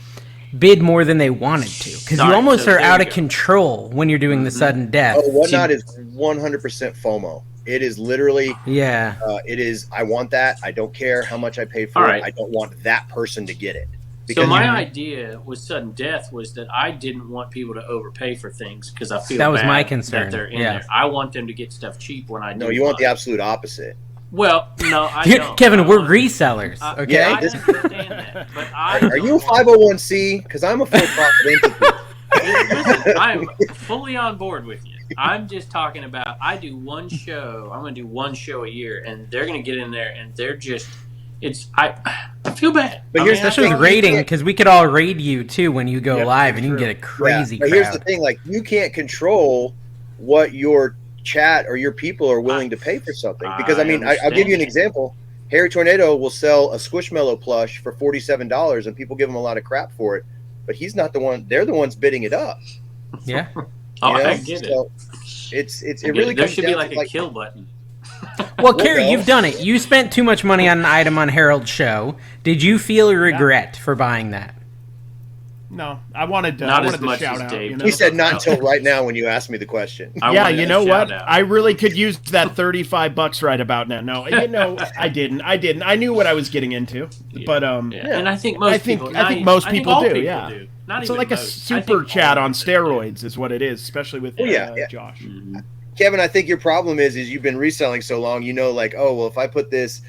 bid more than they wanted to? Because you almost are out of control when you're doing the sudden death. Oh, Whatnot is 100% FOMO. It is literally, it is, I want that. I don't care how much I pay for it. I don't want that person to get it. So my idea with sudden death was that I didn't want people to overpay for things because I feel that was my concern. That they're in there. I want them to get stuff cheap when I do. No, you want the absolute opposite. Well, no, I don't. Kevin, we're resellers, okay? I understand that, but are you a 501c? Because I'm a for-profit entity. Listen, I'm fully on board with you. I'm just talking about I do one show. I'm going to do one show a year, and they're going to get in there, and they're just. I feel bad. But especially with raiding, because we could all raid you too when you go live, and you can get a crazy crowd. But here's the thing: like, you can't control what your chat or your people are willing to pay for something. Because I mean, I'll give you an example. Harry Tornado will sell a Squishmallow plush for $47, and people give him a lot of crap for it. But he's not the one; they're the ones bidding it up. Yeah. I get it. It really there should be like a kill button. Well, Carrie, you've done it. You spent too much money on an item on Harold's show. Did you feel regret for buying that? No, I wanted to. Not as much as Dave. You know? He said not until right now when you asked me the question. Yeah, you know what? I really could use that $35 right about now. No, you know, I didn't. I knew what I was getting into, but and I think most people. I think most people do. Do. It's like a super chat on steroids, is what it is, especially with Josh. Mm-hmm. Kevin, I think your problem is you've been reselling so long, you know, like, oh, well, if I put this,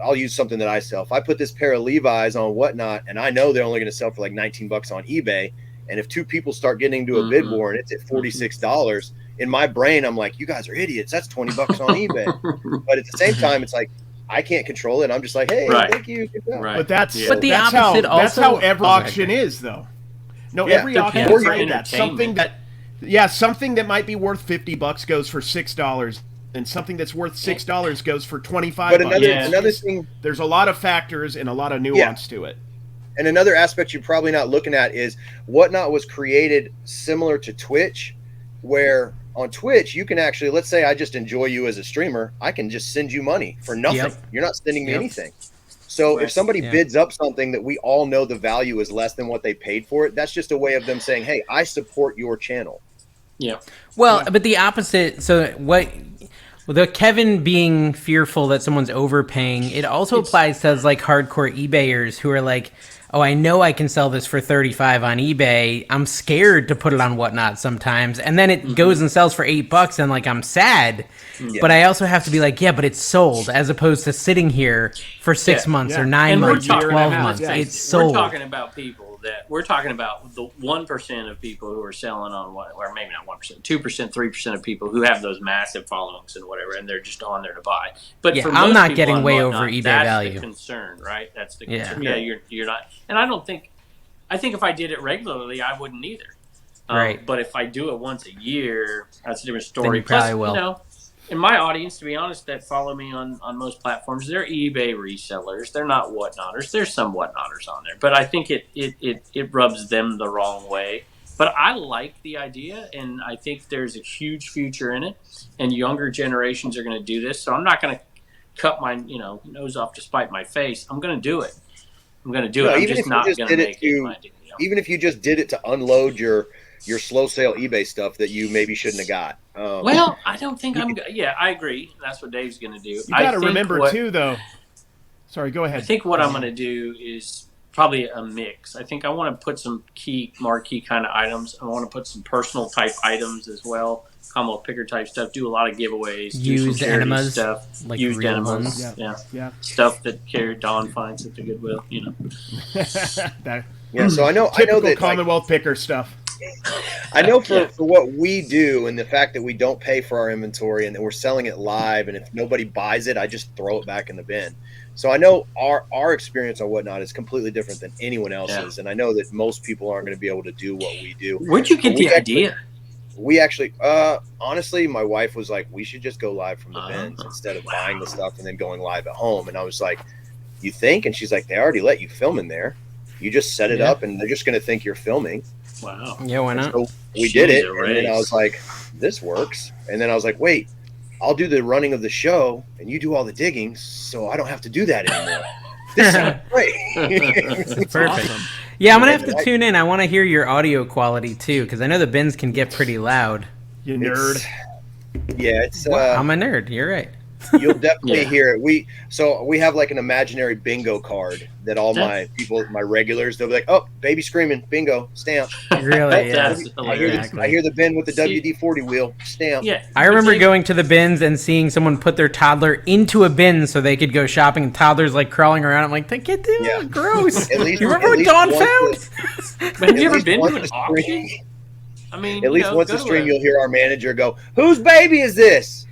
I'll use something that I sell. If I put this pair of Levi's on Whatnot, and I know they're only going to sell for like $19 on eBay, and if 2 people start getting into a bid war and it's at $46, in my brain, I'm like, you guys are idiots. That's $20 on eBay. But at the same time, it's like, I can't control it. I'm just like, hey, thank you. Right. But that's how every auction is, though. No, every auction is like that. Something that might be worth $50 goes for $6, and something that's worth $6 goes for $25. But another thing, there's a lot of factors and a lot of nuance to it. And another aspect you're probably not looking at is Whatnot was created similar to Twitch, where on Twitch you can actually, let's say I just enjoy you as a streamer, I can just send you money for nothing. Yep. You're not sending me anything. So if somebody bids up something that we all know the value is less than what they paid for it, that's just a way of them saying, hey, I support your channel. Yeah. Well, but the opposite. So the Kevin being fearful that someone's overpaying, it also applies to like hardcore eBayers who are like, oh, I know I can sell this for $35 on eBay. I'm scared to put it on Whatnot sometimes, and then it goes and sells for $8, and like I'm sad. Yeah. But I also have to be like, yeah, but it's sold, as opposed to sitting here for 6 months or 9 months or 12 months. It's sold. We're talking about people we're talking about the 1% of people who are selling on or maybe not 1%, 2%, 3% of people who have those massive followings and whatever, and they're just on there to buy. But for I'm most not people getting way Whatnot, over eBay that's value. The concern, right? That's the concern. Yeah, you're not, and I don't think. I think if I did it regularly, I wouldn't either. Right. But if I do it once a year, that's a different story. Then you probably will. You know, in my audience, to be honest, that follow me on most platforms, they're eBay resellers. They're not Whatnotters. There's some Whatnotters on there, but I think it rubs them the wrong way. But I like the idea, and I think there's a huge future in it, and younger generations are going to do this. So I'm not going to cut my nose off to spite my face. I'm going to do it. I'm just not going to make it my deal. Even if you just did it to unload your your slow sale eBay stuff that you maybe shouldn't have got. Well, I don't think I'm. Yeah, I agree. That's what Dave's going to do. You got to remember too, though. Sorry, go ahead. I think what I'm going to do is probably a mix. I think I want to put some marquee kind of items. I want to put some personal type items as well. Commonwealth Picker type stuff. Do a lot of giveways. Used enemas stuff. Like used real enemas. ones. Yeah. Stuff that Don finds at the Goodwill. Yeah. So I know that Commonwealth Picker stuff. I know for what we do and the fact that we don't pay for our inventory and that we're selling it live, and if nobody buys it, I just throw it back in the bin. So I know our experience on Whatnot is completely different than anyone else's, and I know that most people aren't going to be able to do what we do. Where'd you get the idea? We actually, honestly, my wife was like, we should just go live from the bins instead of buying the stuff and then going live at home. And I was like, you think? And she's like, they already let you film in there. You just set it up and they're just going to think you're filming. Wow. Yeah, why not? So we did it. And then I was like, this works. And then I was like, wait, I'll do the running of the show and you do all the digging so I don't have to do that anymore. This sounds great. Perfect. Awesome. Yeah, I'm going to have to tune in. I want to hear your audio quality too, because I know the bins can get pretty loud. You nerd. I'm a nerd. You're right. You'll definitely hear it. We have like an imaginary bingo card that all my people, my regulars, they'll be like, "Oh, baby screaming, bingo, stamp." Really? Yeah. I hear the bin with the WD-40 wheel, stamp. Yeah. I remember going to the bins and seeing someone put their toddler into a bin so they could go shopping. And toddler's like crawling around. I'm like, "Get this, gross." You remember what Dawn found? Have you ever been to an auction? I mean, at least once a stream, you'll hear our manager go, "Whose baby is this?"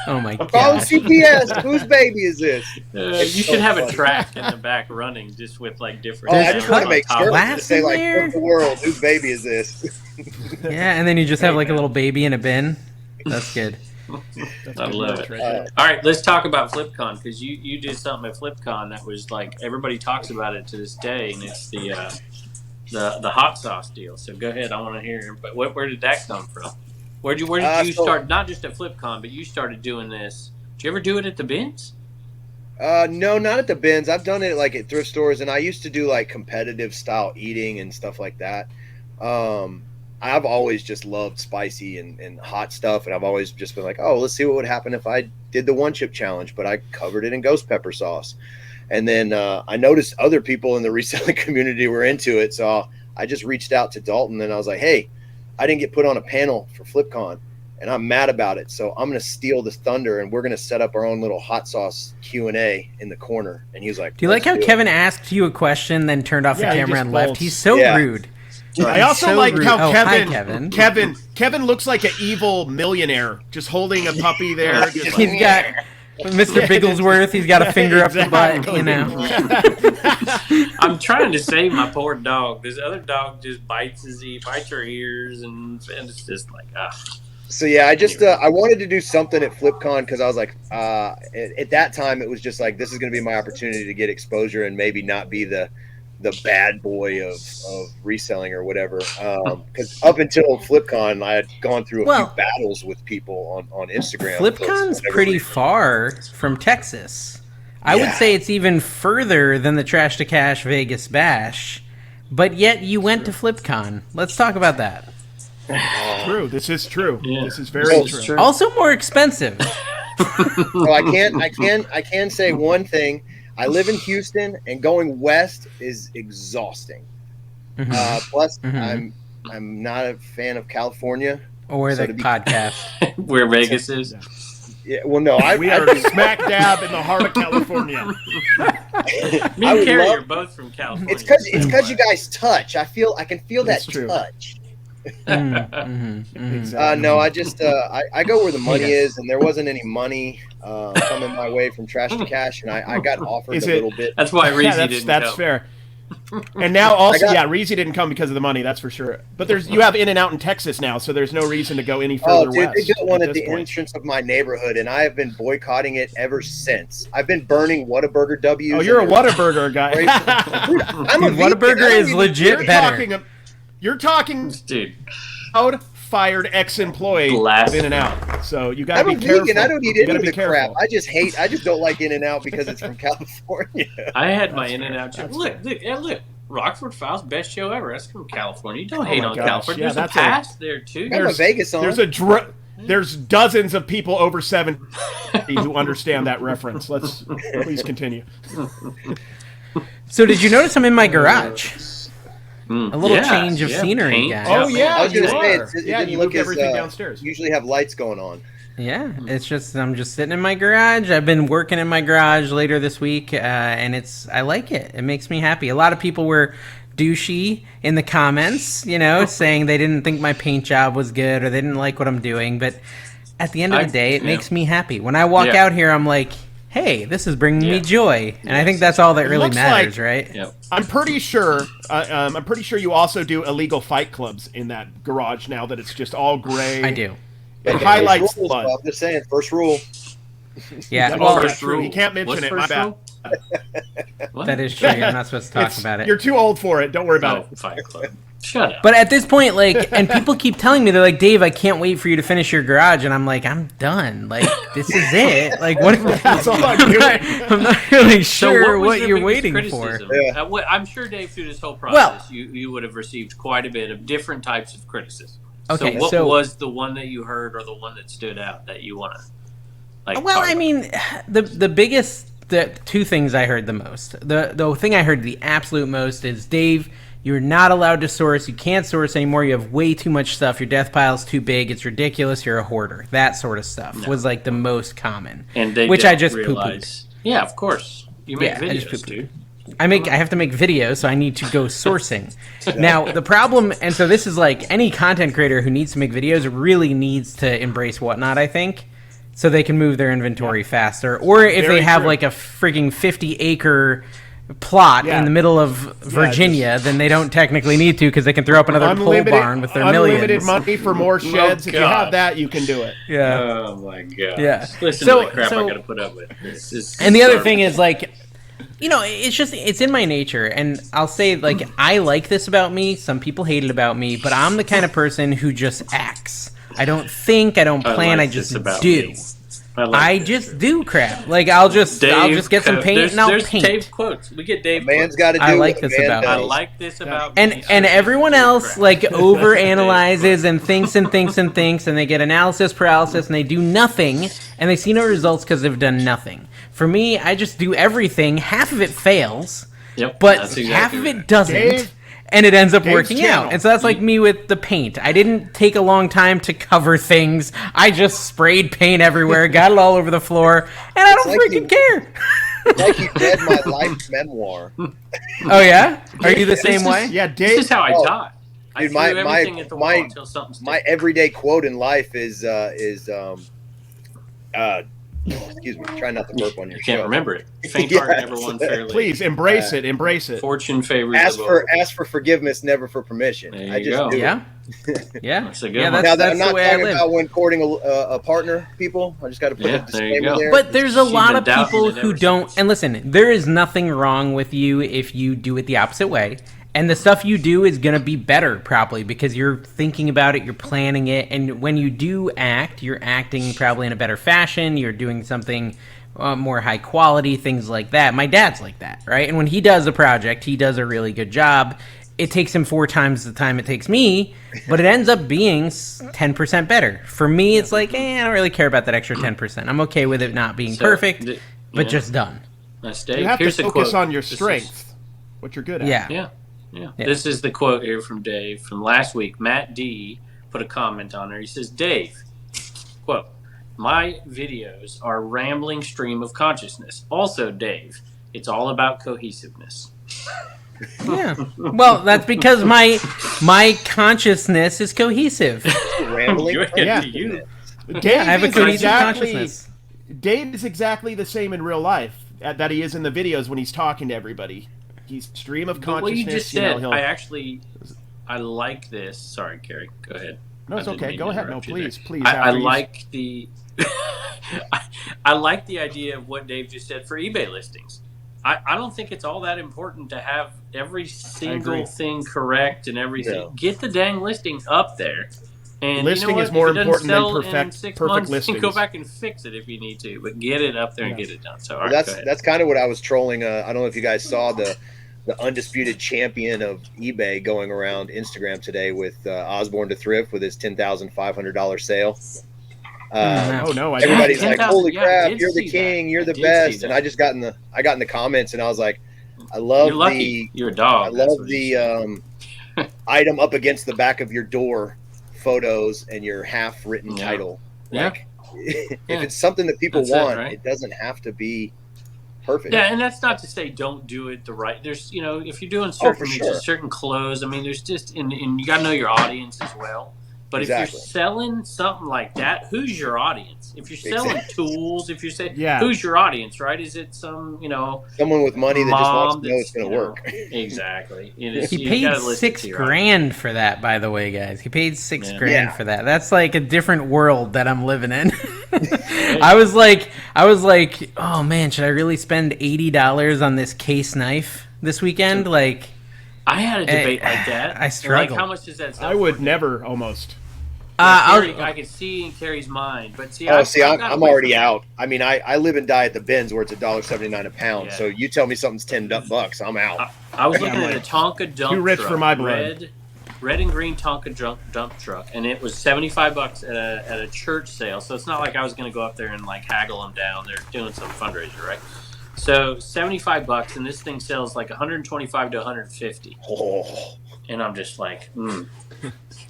Oh my god! I'm calling CPS. Whose baby is this? You should have a track in the back running just with like different. I just want to make sure to say like, "What the world? Whose baby is this?" Yeah, and then you just have like a little baby in a bin. That's good. I love it. All right, let's talk about Flipcon, because you did something at Flipcon that was like everybody talks about it to this day, and it's the hot sauce deal. So go ahead, I want to hear. But where did that come from? Where did you start? Not just at Flipcon, but you started doing this. Did you ever do it at the bins? No, not at the bins. I've done it like at thrift stores, and I used to do like competitive style eating and stuff like that. I've always just loved spicy and hot stuff, and I've always just been like, oh, let's see what would happen if I did the one chip challenge, but I covered it in ghost pepper sauce. And then I noticed other people in the reselling community were into it, so I just reached out to Dalton, and I was like, hey, I didn't get put on a panel for Flipcon, and I'm mad about it. So I'm going to steal the thunder, and we're going to set up our own little hot sauce Q&A in the corner. And he was like, do you like how Kevin asked you a question, then turned off the camera and left? He's so rude. I also like how Kevin. Kevin looks like an evil millionaire, just holding a puppy there. He's got Mr. Bigglesworth. He's got a finger up the butt, you know. I'm trying to save my poor dog. This other dog just bites your ears, and it's just like, So yeah, I wanted to do something at Flipcon because I was like, at that time it was just like, this is going to be my opportunity to get exposure and maybe not be the bad boy of reselling or whatever. Because up until Flipcon, I had gone through a few battles with people on Instagram. Flipcon's pretty far from Texas. I would say it's even further than the Trash to Cash Vegas Bash, but yet you went to Flipcon. Let's talk about that. True. This is true. Yeah. This is very true. Also more expensive. So I can say one thing. I live in Houston, and going west is exhausting. Plus, I'm not a fan of California or the podcast where Vegas is. Yeah, well, no, we are smack dab in the heart of California. Me and Carrie are both from California. It's because you guys touch. I can feel that touch. Exactly. No, I just I go where the money is, and there wasn't any money coming my way from Trash to Cash, and I got offered a little bit. That's why Reezy didn't come. That's fair. And now also, Reezy didn't come because of the money, that's for sure. But you have In-N-Out in Texas now, so there's no reason to go any further west. They got one at the entrance of my neighborhood, and I have been boycotting it ever since. I've been burning Whataburger W's. Oh, you're a Whataburger guy. Whataburger is legit better. You're talking, dude. Fired ex-employee of In-N-Out. So you got to be careful. Vegan. I don't eat any of the crap. I just don't like In-N-Out because it's from California. I had my In-N-Out chip. Look. Rockford Files, best show ever. That's from California. You don't hate on gosh. California. Yeah, There's a past there too. There's Vegas on. There's dozens of people over 70 who understand that reference. Please continue. So did you notice I'm in my garage? A little change of scenery, guys. Oh yeah, I was going to say you moved everything downstairs. Usually have lights going on. Yeah, it's just I'm just sitting in my garage. I've been working in my garage later this week, and I like it. It makes me happy. A lot of people were douchey in the comments, saying they didn't think my paint job was good or they didn't like what I'm doing. But at the end of the day, it makes me happy. When I walk out here, I'm like, hey, this is bringing me joy, and I think that's all that really matters, right? Yep. I'm pretty sure you also do illegal fight clubs in that garage now that it's just all gray. I do. It highlights blood. I'm just saying, first rule. Yeah, well, that's true. You can't mention it. My bad. That is true. You're not supposed to talk about it. You're too old for it. Don't worry about it. Fight Club. Shut up. But at this point, and people keep telling me, they're like, Dave, I can't wait for you to finish your garage. And I'm like, I'm done. This is it. What? That's all I'm doing. I'm not really sure what you're waiting for. Yeah. I'm sure, Dave, through this whole process, you would have received quite a bit of different types of criticism. Okay, so what was the one that you heard or the one that stood out that you want to Well, I mean, the biggest, the two things I heard the most. The thing I heard the absolute most is, Dave, you're not allowed to source. You can't source anymore. You have way too much stuff. Your death pile's too big. It's ridiculous. You're a hoarder. That sort of stuff was the most common. And they which I just realize, poo-pooed. Yeah, of course. You make videos, dude. I have to make videos, so I need to go sourcing. Now, the problem, and so this is any content creator who needs to make videos really needs to embrace Whatnot, I think, so they can move their inventory faster. Or if they have a freaking 50-acre plot in the middle of Virginia, then they don't technically need to because they can throw up another pole barn with their millions. Unlimited money for more sheds. If you have that, you can do it. Yeah. Oh, my God. Yeah. Listen to the crap I got to put up with. And the other thing is, it's in my nature, and I'll say, I like this about me. Some people hate it about me, but I'm the kind of person who just acts. I don't think, I don't plan, I just do. I just do crap. I'll just get some paint and I'll paint. Dave quotes. We get Dave. Man's got to do. I like this about me. I like this about me. And everyone else over analyzes and thinks, and they get analysis paralysis and they do nothing, and they see no results because they've done nothing. For me, I just do everything. Half of it fails, but half of it doesn't. And it ends up working out. And so that's me with the paint. I didn't take a long time to cover things. I just sprayed paint everywhere, got it all over the floor, and I don't freaking care. It's you read my life memoir. Oh, yeah? Are you the same way? Yeah, Dave. This is how I taught. Dude, I threw everything at the wall until something sticks. My everyday quote in life is excuse me, try not to burp on your show. Can't remember it. Faint heart never won fairly. Please embrace it. Embrace it. Fortune favors. Ask for forgiveness, never for permission. There you go. Yeah. That's a good one. That's I'm not the way talking about when courting a partner, people. I just got to put a disclaimer there. But there's a lot of people who don't. And listen, there is nothing wrong with you if you do it the opposite way. And the stuff you do is going to be better, probably, because you're thinking about it, you're planning it, and when you do act, you're acting probably in a better fashion, you're doing something more high quality, things like that. My dad's like that, right? And when he does a project, he does a really good job. It takes him 4 times the time it takes me, but it ends up being 10% better. For me, it's I don't really care about that extra 10%. I'm okay with it not being perfect, but just done. You have to focus on your strength, what you're good at. Yeah. This is the quote here from Dave from last week. Matt D put a comment on there. He says, Dave, quote, my videos are a rambling stream of consciousness. Also, Dave, it's all about cohesiveness. Yeah. Well, that's because my consciousness is cohesive. Rambling? Dave I have a cohesive consciousness. Dave is exactly the same in real life that he is in the videos when he's talking to everybody. He's stream of consciousness. What you just said, I like this. Sorry, Carrie. Go ahead. No, it's okay. Go ahead. No, please. I like the I like the idea of what Dave just said for eBay listings. I don't think it's all that important to have every single thing correct and everything. No. Get the dang listing up there. And listing is more important than perfect listings. Go back and fix it if you need to, but get it up there and get it done. So that's kind of what I was trolling. I don't know if you guys saw the undisputed champion of eBay going around Instagram today with Osborne to Thrift with his $10,500 sale. Everybody's like, "Holy crap, you're the king, you're the best!" And I just got in the comments, and I was like, "I love you're a dog. I love the item up against the back of your door photos and your half-written title. Like, if it's something that people want, it doesn't have to be perfect. Yeah, and that's not to say don't do it the right. There's, if you're doing certain certain clothes, I mean, there's just, and you got to know your audience as well. But if you're selling something like that, who's your audience? If you're selling tools, if you're saying, who's your audience, right? Is it some, someone with money that just wants to know it's going to work? Exactly. He paid $6,000 for that, by the way, guys. He paid $6,000 for that. That's like a different world that I'm living in. I was like, oh man, should I really spend $80 on this case knife this weekend? Like, I had a debate like that. I struggled. Like, how much does that sell? I would never, almost. I could see in Carrie's mind, but see, I'm already out. I mean, I live and die at the bins where it's $1.79 a pound. So you tell me something's $10, I'm out. I was looking at a Tonka dump truck. Too rich for my blood. Red and green Tonka dump truck, and it was $75 at a church sale. So it's not like I was going to go up there and like haggle them down. They're doing some fundraiser, right? So $75, and this thing sells like $125 to $150. Oh. And I'm just like, And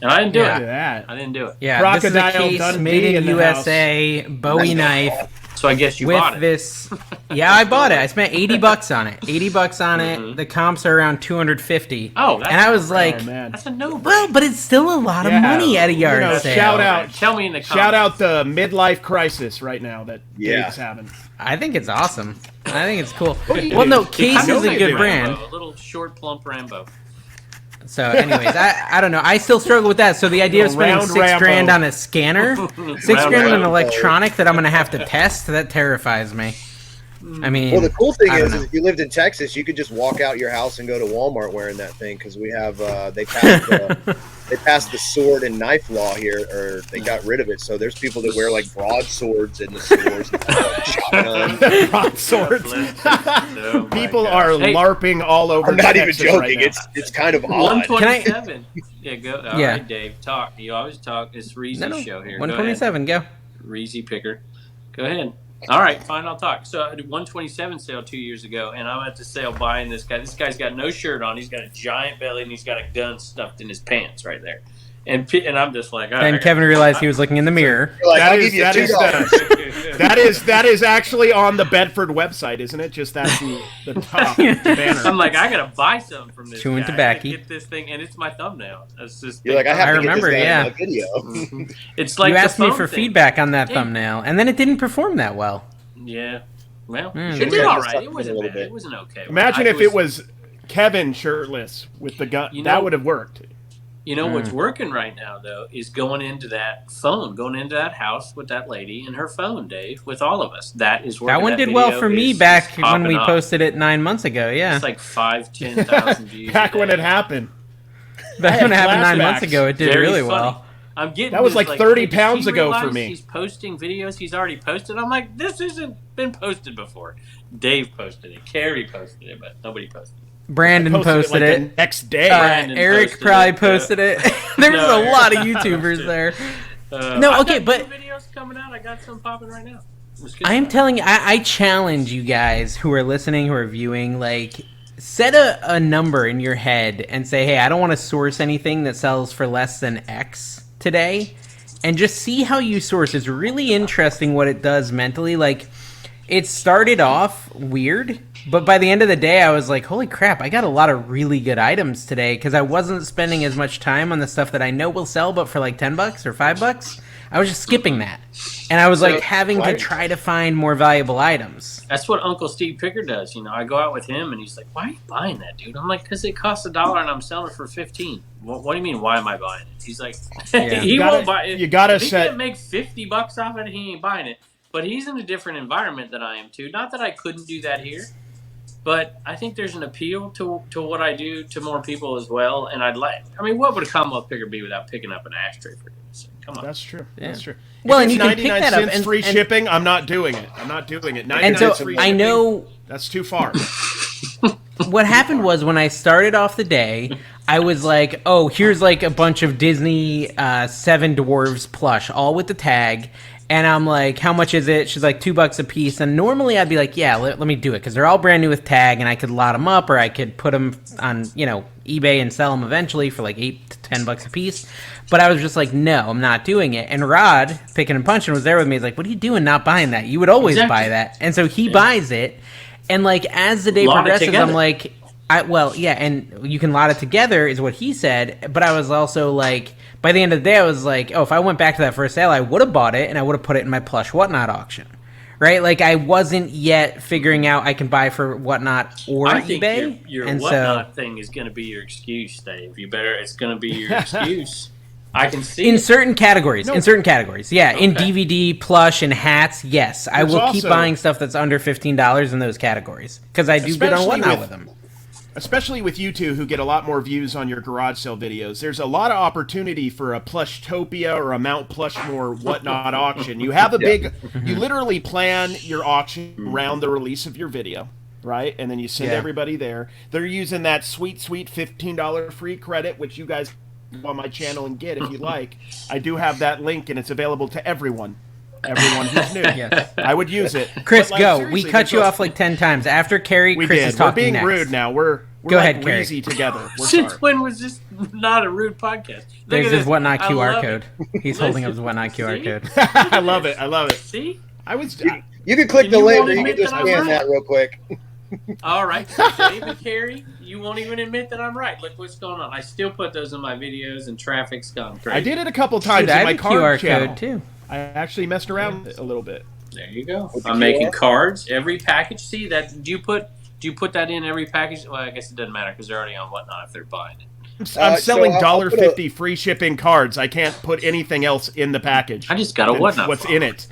I didn't do it. I didn't do it. Yeah, Crocodile this is a case made in USA, Bowie knife. So I guess you bought it. This, yeah, I bought it. I spent $80 on it. $80 on it. The comps are around $250. Oh, that's and I was like, that's a no-brainer. Well, but it's still a lot of money at a yard sale. Shout out! Tell me in the comments. Shout out the midlife crisis right now that Dave's having. I think it's awesome. I think it's cool. Well, no, Case is a good brand. A little short, plump Rambo. So, anyways, I don't know. I still struggle with that. So the idea of spending $6,000 on a scanner, $6,000 on an electronic that I'm going to have to test, that terrifies me. I mean, well, the cool thing is if you lived in Texas, you could just walk out your house and go to Walmart wearing that thing because we have they passed the sword and knife law here, or they got rid of it. So there's people that wear like broadswords in the stores, shotguns, broadswords. People are LARPing all over. I'm not Texas even joking. Right it's kind of odd. 127. Go. All right, Dave, talk. You always talk. It's Reezy's show here. 127. Go. Reezy Picker. Go ahead. All right, fine, I'll talk. So I did 127 sale 2 years ago, and I'm at the sale buying this guy. This guy's got no shirt on. He's got a giant belly, and he's got a gun stuffed in his pants right there. And I'm just like, and Kevin realized he was looking in the mirror. Like, that is actually on the Bedford website, isn't it? Just that's the top banner. I'm like, I gotta buy something from this Chewing guy. tobacco. Get this thing, and it's my thumbnail. It's just. You're like, I remember, get this video. It's like you asked me for feedback on that thumbnail, and then it didn't perform that well. Yeah. Well, it did all right. It wasn't bad. It wasn't okay. Imagine if it was Kevin shirtless with the gun. That would have worked. You know what's working right now, though, is going into that house with that lady and her phone, Dave, with all of us. That is working. That one did well for me back when we posted it 9 months ago, yeah. It's like 10,000 views. Back when it happened. Back when it happened 9 months ago, it did really well. I'm getting that was like 30 pounds ago for me. He's posting videos he's already posted. I'm like, this hasn't been posted before. Dave posted it. Carrie posted it, but nobody posted it. Brandon posted it. The next day. Eric probably posted it. There was a lot of YouTubers there. No, okay, but videos coming out. I got some popping right now. I am telling you, I challenge you guys who are listening, who are viewing, like, set a number in your head and say, hey, I don't want to source anything that sells for less than X today, and just see how you source. It's really interesting what it does mentally. Like, it started off weird, but by the end of the day, I was like, holy crap, I got a lot of really good items today because I wasn't spending as much time on the stuff that I know will sell, but for like $10 or $5, I was just skipping that. And I was like having to try to find more valuable items. That's what Uncle Steve Picker does. You know, I go out with him and he's like, why are you buying that, dude? I'm like, because it costs $1 and I'm selling it for $15. What do you mean, why am I buying it? He's like, he won't buy it. If he can't make $50 off it, he ain't buying it. But he's in a different environment than I am, too. Not that I couldn't do that here. But I think there's an appeal to what I do to more people as well. And what would a Commonwealth Picker be without picking up an ashtray for this? Come on. That's true. Yeah. That's true. Well, and you can pick that up. And free shipping, I'm not doing it. 99 and so free I shipping, know that's too far. what happened was when I started off the day, I was like, oh, here's like a bunch of Disney Seven Dwarves plush, all with the tag. And I'm like, how much is it? She's like, $2 a piece. And normally I'd be like, yeah, let me do it. Because they're all brand new with tag, and I could lot them up, or I could put them on, eBay and sell them eventually for like $8 to $10 a piece. But I was just like, no, I'm not doing it. And Rod, Picking and Punching, was there with me. He's like, what are you doing not buying that? You would always buy that. And so he buys it. And like, as the day progresses, I'm like, and you can lot it together is what he said. But I was also like, by the end of the day, I was like, oh, if I went back to that first sale, I would have bought it, and I would have put it in my plush Whatnot auction, right? Like, I wasn't yet figuring out I can buy for Whatnot or I think eBay. Your Whatnot thing is going to be your excuse, Dave. It's going to be your excuse. I can see in certain categories. In certain categories, yeah. Okay. In DVD, plush, and hats, yes, I will keep buying stuff that's under $15 in those categories because I do good on Whatnot with them. Especially with you two who get a lot more views on your garage sale videos, there's a lot of opportunity for a Plushtopia or a Mount Plushmore Whatnot auction. You have a you literally plan your auction around the release of your video, right? And then you send everybody there. They're using that sweet $15 free credit, which you guys go on my channel and get if you like. I do have that link, and it's available to everyone. Everyone who's new. Yes. I would use it. Chris, go. We cut you off like 10 times. After Carrie, Chris is talking We're being next. rude now. We're go like ahead, Carrie. Reezy together. Since when was this not a rude podcast? There's his Whatnot QR code. He's holding up his Whatnot QR code. I love it. See? You can click the link, or you can just scan that real quick. All right. So Dave and Carrie, you won't even admit that I'm right. Look what's going on. I still put those in my videos, and traffic's gone crazy. I did it a couple times in my card channel. Code too. I actually messed around with it a little bit. There you go. I'm making cards. Every package. See that? Do you put that in every package? Well, I guess it doesn't matter because they're already on Whatnot if they're buying it. I'm selling $1.50 free shipping cards. I can't put anything else in the package. I just got a Whatnot. What's in it?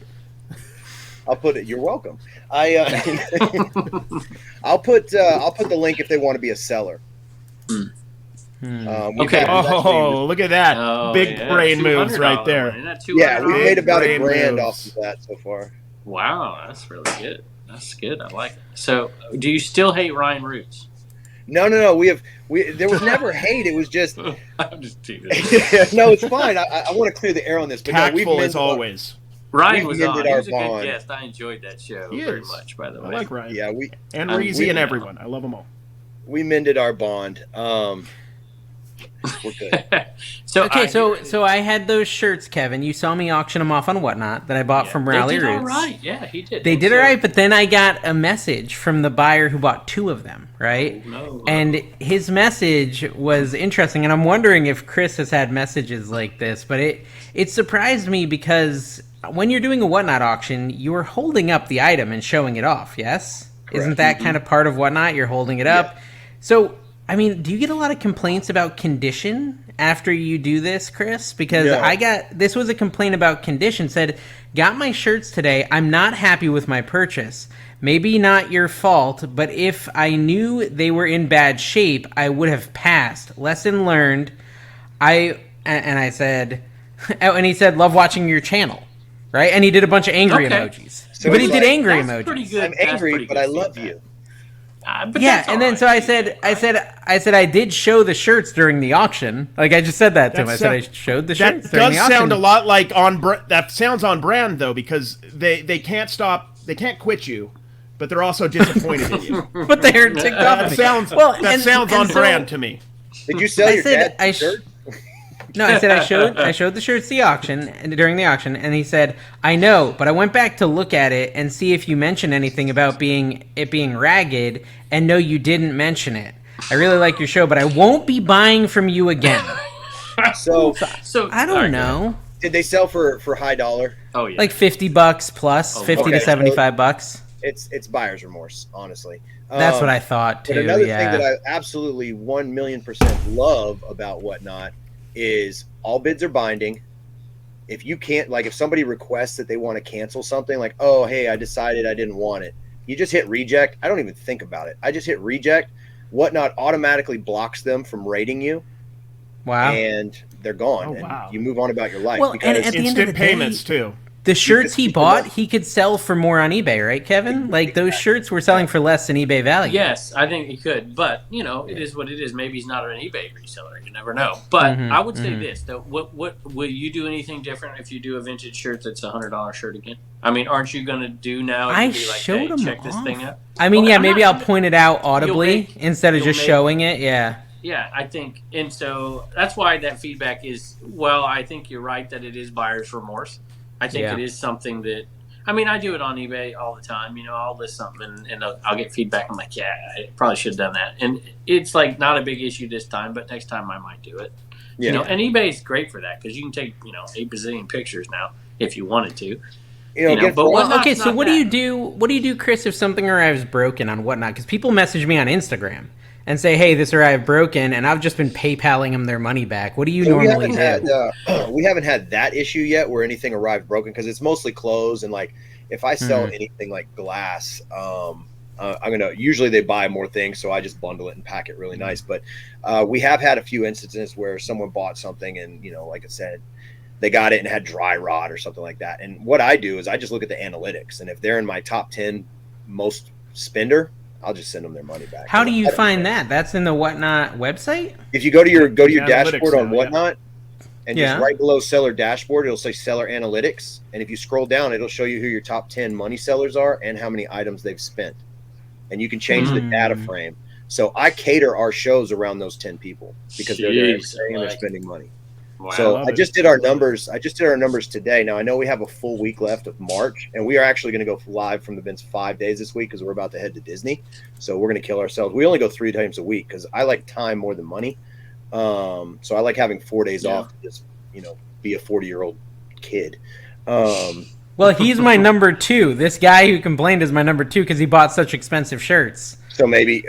I'll put it. You're welcome. I'll put the link if they want to be a seller. Okay. Look at that! Big brain moves right there. Yeah, we made about $1,000 off of that so far. Wow, that's really good. That's good. I like it. So, do you still hate Ryan Roots? No. There was never hate. It was just. I'm just teasing. No, it's fine. I want to clear the air on this. But tactful as always. Ryan was on. He was a good guest. I enjoyed that show very much. By the way, I like Ryan. Yeah, and Reezy and everyone. I love them all. We mended our bond. We're good. So I had those shirts, Kevin. You saw me auction them off on Whatnot that I bought from Rally Roots. They did all right. Yeah, he did. They did all right, but then I got a message from the buyer who bought 2 of them, right? Oh, no. And his message was interesting, and I'm wondering if Chris has had messages like this, but it surprised me because when you're doing a Whatnot auction, you're holding up the item and showing it off, yes? Correct. Isn't that kind of part of Whatnot? You're holding it up. So, I mean, do you get a lot of complaints about condition after you do this, Chris? Because this was a complaint about condition. Said, got my shirts today. I'm not happy with my purchase. Maybe not your fault, but if I knew they were in bad shape, I would have passed. Lesson learned. I said, and he said, love watching your channel, right? And he did a bunch of angry emojis. So but he did angry emojis. Pretty good. I'm angry, but I love you. And then so I said I did show the shirts during the auction. Like I just said that to him. I said I showed the shirts during the auction. That does sound a lot like that sounds on brand though, because they can't stop, they can't quit you, but they're also disappointed in you. But they're ticked off. That sounds on brand to me. Did you sell your dad's shirt? No, I said I showed the shirts during the auction, and he said, I know, but I went back to look at it and see if you mentioned anything about it being ragged, and no, you didn't mention it. I really like your show, but I won't be buying from you again. So I don't know. Did they sell for high dollar? Oh yeah, like $50 plus, $50 to $75. It's buyer's remorse, honestly. That's what I thought too. But another thing that I absolutely 1,000,000% love about Whatnot is all bids are binding. If you can't, like, if somebody requests that they want to cancel something, like, oh, hey, I decided I didn't want it, you just hit reject. I don't even think about it. I just hit reject. Whatnot automatically blocks them from rating you. Wow. And they're gone. Oh, wow. And you move on about your life. Well, and at the end of the day, payments too. The shirts he bought, he could sell for more on eBay, right, Kevin? Like those shirts were selling for less than eBay value. Yes, I think he could, but it is what it is. Maybe he's not an eBay reseller. You never know. But I would say this: though, what will you do anything different if you do a vintage shirt that's $100 shirt again? I mean, aren't you going to do now? I be like, showed him check this thing out. I mean, maybe I'll point it out audibly instead of just showing it. Yeah. Yeah, I think, and so that's why that feedback is. Well, I think you're right that it is buyer's remorse. I think it is something that, I mean, I do it on eBay all the time. I'll list something and I'll get feedback. I'm like, yeah, I probably should have done that. And it's like not a big issue this time, but next time I might do it. Yeah. And eBay is great for that because you can take 8 bazillion pictures now if you wanted to. Okay, so what do you do? What do you do, Chris, if something arrives broken on Whatnot? Because people message me on Instagram and say, "Hey, this arrived broken," and I've just been PayPaling them their money back. What do you normally do? We haven't had that issue yet, where anything arrived broken, because it's mostly clothes. And like, if I sell anything like glass, I'm gonna usually they buy more things, so I just bundle it and pack it really nice. But we have had a few instances where someone bought something, and like I said, they got it and had dry rot or something like that. And what I do is I just look at the analytics, and if they're in my top 10 most spender, I'll just send them their money back. How do you find that? That's in the Whatnot website? If you go to your dashboard on Whatnot, and just right below seller dashboard, it'll say seller analytics. And if you scroll down, it'll show you who your top 10 money sellers are and how many items they've spent. And you can change the data frame. So I cater our shows around those 10 people because they're there and they're spending money. Wow, so I just did our numbers. I just did our numbers today. Now I know we have a full week left of March, and we are actually going to go live from the bins 5 days this week because we're about to head to Disney. So we're going to kill ourselves. We only go 3 times a week because I like time more than money. So I like having 4 days off to just be a 40-year-old kid. Well, he's my number 2. This guy who complained is my number 2 because he bought such expensive shirts. So maybe,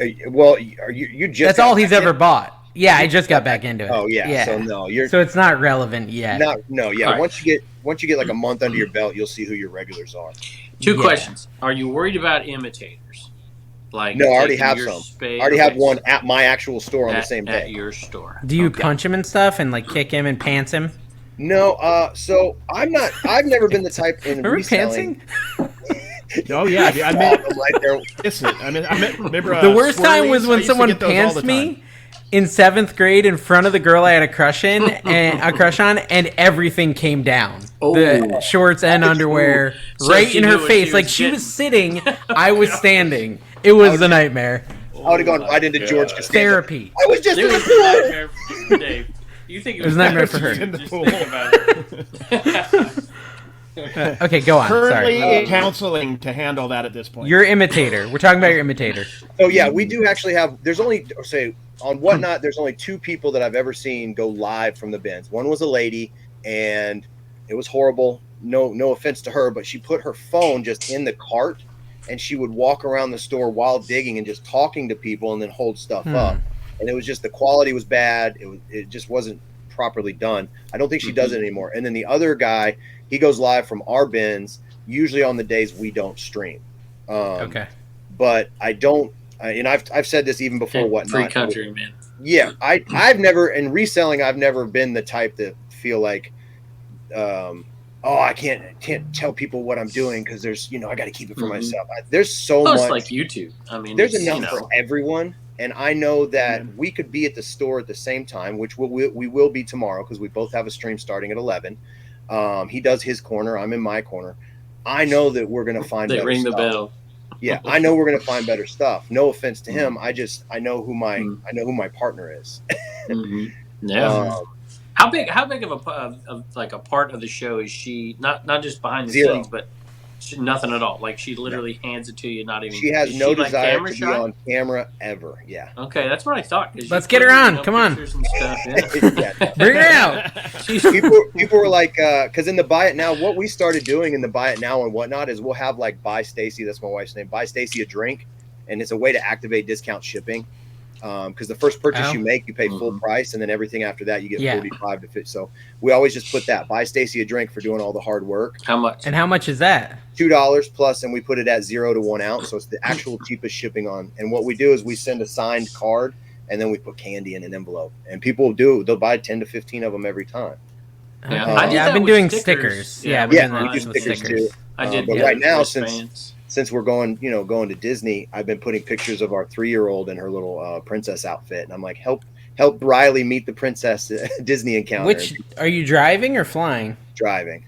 you just that's all he's ever bought. Yeah, I just got back into it. Oh yeah. So no, so it's not relevant yet. Right. Once you get like a month under your belt, you'll see who your regulars are. 2 questions. Are you worried about imitators? Like no, I already have some. I already have one at my actual store on the same day. At your store. Do you punch him and stuff and like kick him and pants him? No, so I'm not. I've never been the type in reselling. Oh yeah, I remember the worst time was when someone pantsed me in 7th grade in front of the girl I had a crush on, and everything came down. The shorts and underwear right in her face. Like she was sitting, I was standing. It was a nightmare. I would have gone right into George Costanza. Therapy. I was just in the pool. For Dave. You think it was a nightmare for her. Just think about it. Okay, go on. Currently counseling to handle that at this point. Your imitator. We're talking about your imitator. Oh yeah, we do actually have. There's only on Whatnot. There's only 2 people that I've ever seen go live from the bins. One was a lady, and it was horrible. No offense to her, but she put her phone just in the cart, and she would walk around the store while digging and just talking to people, and then hold stuff up. And it was just the quality was bad. It just wasn't properly done. I don't think she does it anymore. And then the other guy, he goes live from our bins, usually on the days we don't stream. Okay. But I don't, and I've said this even before Whatnot. Free country, man. Yeah, I've never, in reselling, I've never been the type to feel like, I can't tell people what I'm doing because there's, I got to keep it for myself. There's so much. It's like YouTube. I mean, there's enough for everyone. And I know that we could be at the store at the same time, which we will be tomorrow because we both have a stream starting at 11. He does his corner. I'm in my corner. I know that we're going to find better stuff. They ring the bell. Yeah, I know we're going to find better stuff. No offense to him. I know who my partner is. Yeah. How big of a part of the show is she? Not just behind the scenes, but nothing at all. Like she literally hands it to you. Not even. She has no desire to be on camera ever. Yeah. Okay, that's what I thought. Let's get her on. Come on. Bring her out. People were like, because in the Buy It Now, what we started doing in the Buy It Now and Whatnot is we'll have like Buy Stacy. That's my wife's name. Buy Stacy a drink, and it's a way to activate discount shipping. Because the first purchase you make, you pay full price, and then everything after that, you get 45 to 50. So we always just put that. Buy Stacy a drink for doing all the hard work. How much? And how much is that? $2 plus, and we put it at 0 to 1 ounce. So it's the actual cheapest shipping on. And what we do is we send a signed card, and then we put candy in an envelope. And people they'll buy 10 to 15 of them every time. I've been doing stickers. Yeah, I've been doing stickers too. I did, but right now, since we're going to Disney, I've been putting pictures of our 3-year-old in her little princess outfit, and I'm like, help Riley meet the princess Disney encounter. Which are you driving or flying? Driving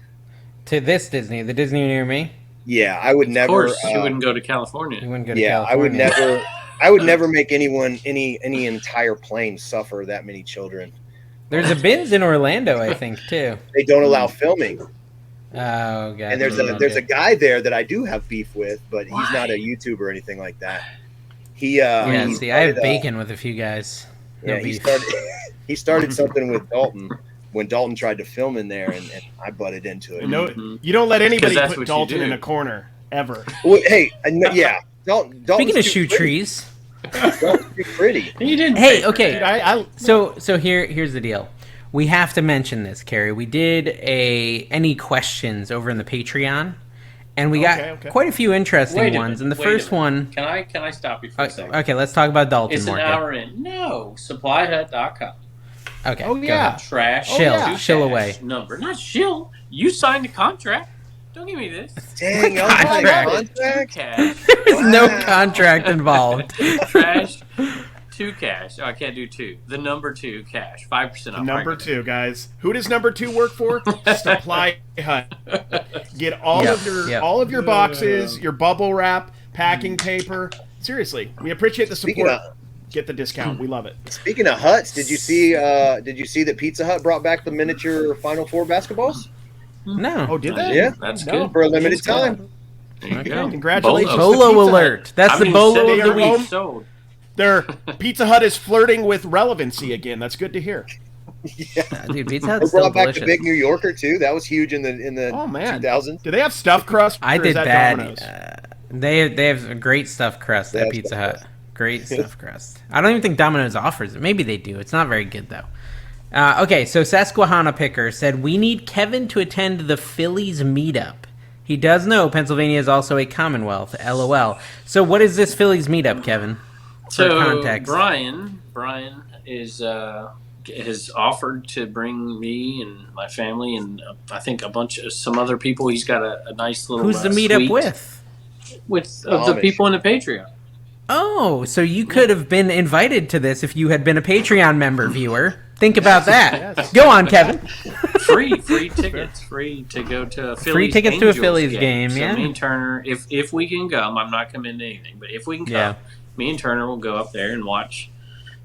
to this Disney, the Disney near me. Yeah, I would never. Of course, you wouldn't go to California. You wouldn't go to California. I would never. I would never make anyone any entire plane suffer that many children. There's a bins in Orlando, I think, too. They don't allow filming. Oh, God. And there's a guy there that I do have beef with, but he's not a YouTuber or anything like that. I have bacon with a few guys. No beef. He started something with Dalton when Dalton tried to film in there, and I butted into it. You don't let anybody put Dalton in a corner ever. Well, hey, Dalton. Speaking of shoe trees. Dalton's too pretty. You didn't. Hey, okay. So here's the deal. We have to mention this, Carrie. We did any questions over in the Patreon, and we got quite a few interesting ones. And the first one, can I stop you for a second? Okay, let's talk about Dalton. It's an hour in. No, supplyhut.com. Okay. Oh yeah. Trash. Shill away. Number, not shill. You signed the contract. Don't give me this. Dang, contract. There's no contract involved. Trash. 2 cash. Oh, I can't do 2. The number 2 cash. 5% off. Number 2, guys. Who does number 2 work for? Supply Hut. Get all of your boxes, your bubble wrap, packing paper. Seriously, we appreciate the support. Get the discount. We love it. Speaking of huts, did you see that Pizza Hut brought back the miniature Final Four basketballs? No. Oh, did they? Yeah, that's good for a limited time. There you go. Congratulations. Bolo alert. That's the Bolo of the week. Sold. Their Pizza Hut is flirting with relevancy again. That's good to hear. Yeah, dude, Pizza Hut's brought back delicious. the Big New Yorker too. That was huge in the 2000s. Do they have stuffed crust? I did that. They have a great stuffed crust at Pizza Hut. Great stuffed crust. I don't even think Domino's offers it. Maybe they do. It's not very good though. Okay, so Susquehanna Picker said we need Kevin to attend the Phillies meetup. He does know Pennsylvania is also a Commonwealth. LOL. So what is this Phillies meetup, Kevin? So Brian is has offered to bring me and my family and I think some other people. He's got a nice little. Who's the meetup with? With the people in the Patreon. Oh, so you could have been invited to this if you had been a Patreon member viewer. Think about that. Yes. Go on, Kevin. Free tickets. Free to go to a Phillies free tickets Angels to a Phillies game. So yeah. Me and Turner, if we can come, I'm not committing to anything, but if we can come, me and Turner will go up there and watch,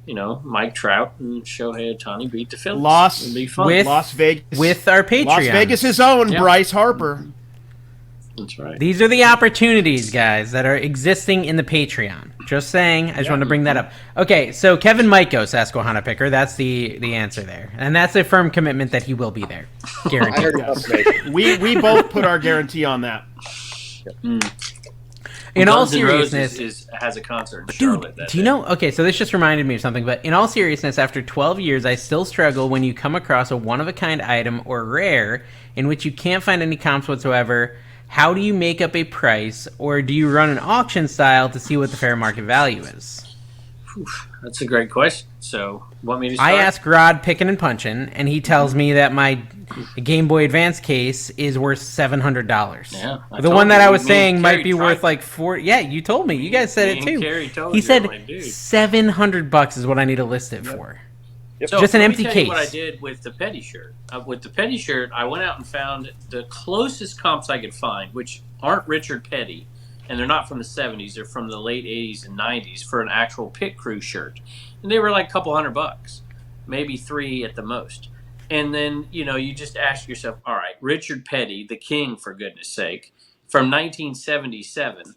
Mike Trout and Shohei Ohtani beat the Phillies. It'll be fun. Las Vegas with our Patreon. Las Vegas' own Bryce Harper. That's right. These are the opportunities, guys, that are existing in the Patreon. Just saying. I just wanted to bring that up. Okay, so Kevin might go Susquehanna Picker. That's the answer there. And that's a firm commitment that he will be there. Guaranteed. We both put our guarantee on that. In all seriousness, has a concert in Charlotte. Dude, do you know? Okay, so this just reminded me of something. But in all seriousness, after 12 years, I still struggle when you come across a one-of-a-kind item or rare in which you can't find any comps whatsoever. How do you make up a price, or do you run an auction style to see what the fair market value is? That's a great question. So, want me to start? I ask Rod picking and punching, and he tells me that my Game Boy Advance case is worth $700. Yeah, the one that I was saying might be worth like $4. Yeah, you told me. You guys said it too. He said $700 is what I need to list it for. So just an empty case. What I did with the Petty shirt. With the Petty shirt, I went out and found the closest comps I could find, which aren't Richard Petty, and they're not from the 70s. They're from the late 80s and 90s for an actual pit crew shirt. And they were like a couple $100, maybe $3 at the most. And then, you just ask yourself, all right, Richard Petty, the king, for goodness sake, from 1977.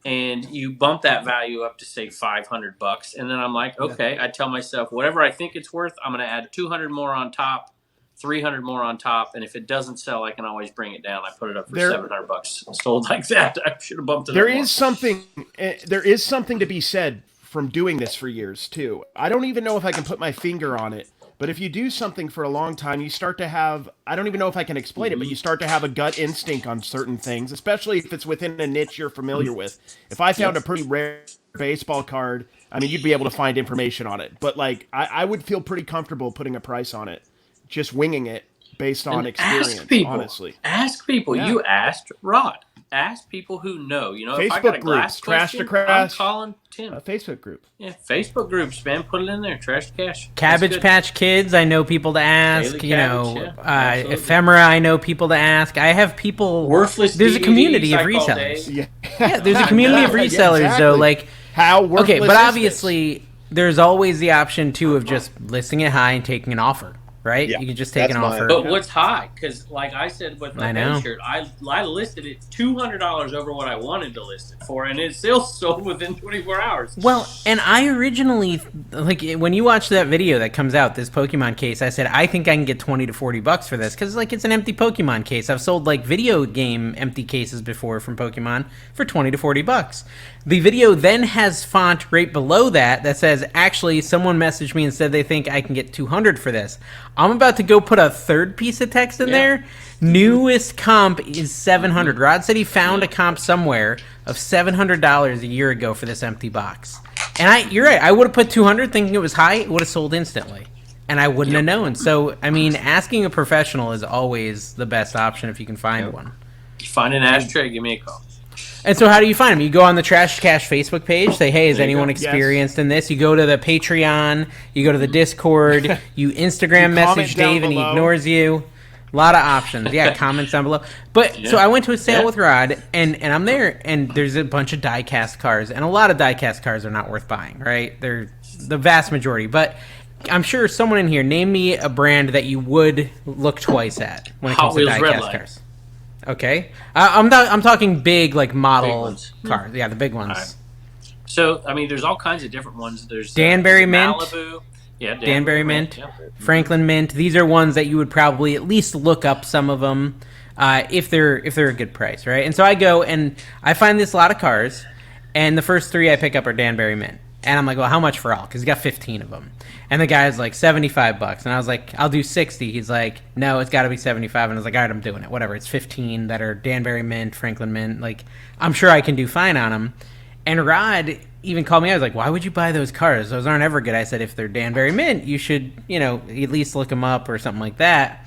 And you bump that value up to say $500, and then I'm like, okay. I tell myself, whatever I think it's worth, I'm going to add 200 more on top, 300 more on top, and if it doesn't sell, I can always bring it down. I put it up for $700. Sold like that. I should have bumped it. There is something to be said from doing this for years too. I don't even know if I can put my finger on it. But if you do something for a long time, you start to have, I don't even know if I can explain it, but you start to have a gut instinct on certain things, especially if it's within a niche you're familiar with. If I found a pretty rare baseball card, I mean, you'd be able to find information on it. But, I would feel pretty comfortable putting a price on it, just winging it. based on experience. Honestly, ask people. Yeah. You asked Rod. Ask people who know. You know, Facebook if I got a groups, glass Trash to question, Crash. I'm calling Tim. A Facebook group. Yeah, Facebook groups, man. Put it in there. Trash to Cash. Cabbage Patch Kids, I know people to ask. Daily you Cabbage, know, yeah, Ephemera, I know people to ask. I have people. Worthless. There's a community of DVDs, I call resellers. Dave. Yeah, there's a community of resellers, exactly. though. Like, how worthless okay, but is obviously, there's always the option too of just listing it high and taking an offer. Right? Yeah, you can just take an offer. But what's high? Because, like I said with my know. shirt, I listed it $200 over what I wanted to list it for, and it still sold within 24 hours. Well, and I originally, like, when you watch that video that comes out, this Pokemon case, I said, I think I can get $20 to $40 for this, because, like, it's an empty Pokemon case. I've sold, like, video game empty cases before from Pokemon for $20 to $40. The video then has font right below that says, actually, someone messaged me and said they think I can get $200 for this. I'm about to go put a third piece of text in there. Newest comp is $700. Rod said he found a comp somewhere of $700 a year ago for this empty box. And you're right. I would have put $200 thinking it was high. It would have sold instantly. And I wouldn't have known. So, I mean, asking a professional is always the best option if you can find one. You find an ashtray, give me a call. And so how do you find them? You go on the Trash Cash Facebook page, say, hey, is anyone experienced in this? You go to the Patreon, you go to the Discord, you Instagram message Dave and he ignores you. A lot of options. Yeah, comments down below. But so I went to a sale with Rod, and I'm there, and there's a bunch of die-cast cars, and a lot of die-cast cars are not worth buying, right? They're the vast majority. But I'm sure someone in here, name me a brand that you would look twice at when it comes to die-cast cars. Okay, I'm talking big, like, model cars. Yeah, the big ones. Right. So, I mean, there's all kinds of different ones. There's Danbury Mint. Malibu. Yeah, Danbury Mint. Yeah. Franklin Mint. These are ones that you would probably at least look up some of them if they're a good price, right? And so I go and I find this lot of cars, and the first three I pick up are Danbury Mint. And I'm like, well, how much for all? Because he got 15 of them. And the guy's like, $75. And I was like, I'll do 60. He's like, no, it's got to be 75. And I was like, all right, I'm doing it. Whatever. It's 15 that are Danbury Mint, Franklin Mint. Like, I'm sure I can do fine on them. And Rod even called me. I was like, why would you buy those cars? Those aren't ever good. I said, if they're Danbury Mint, you should, at least look them up or something like that.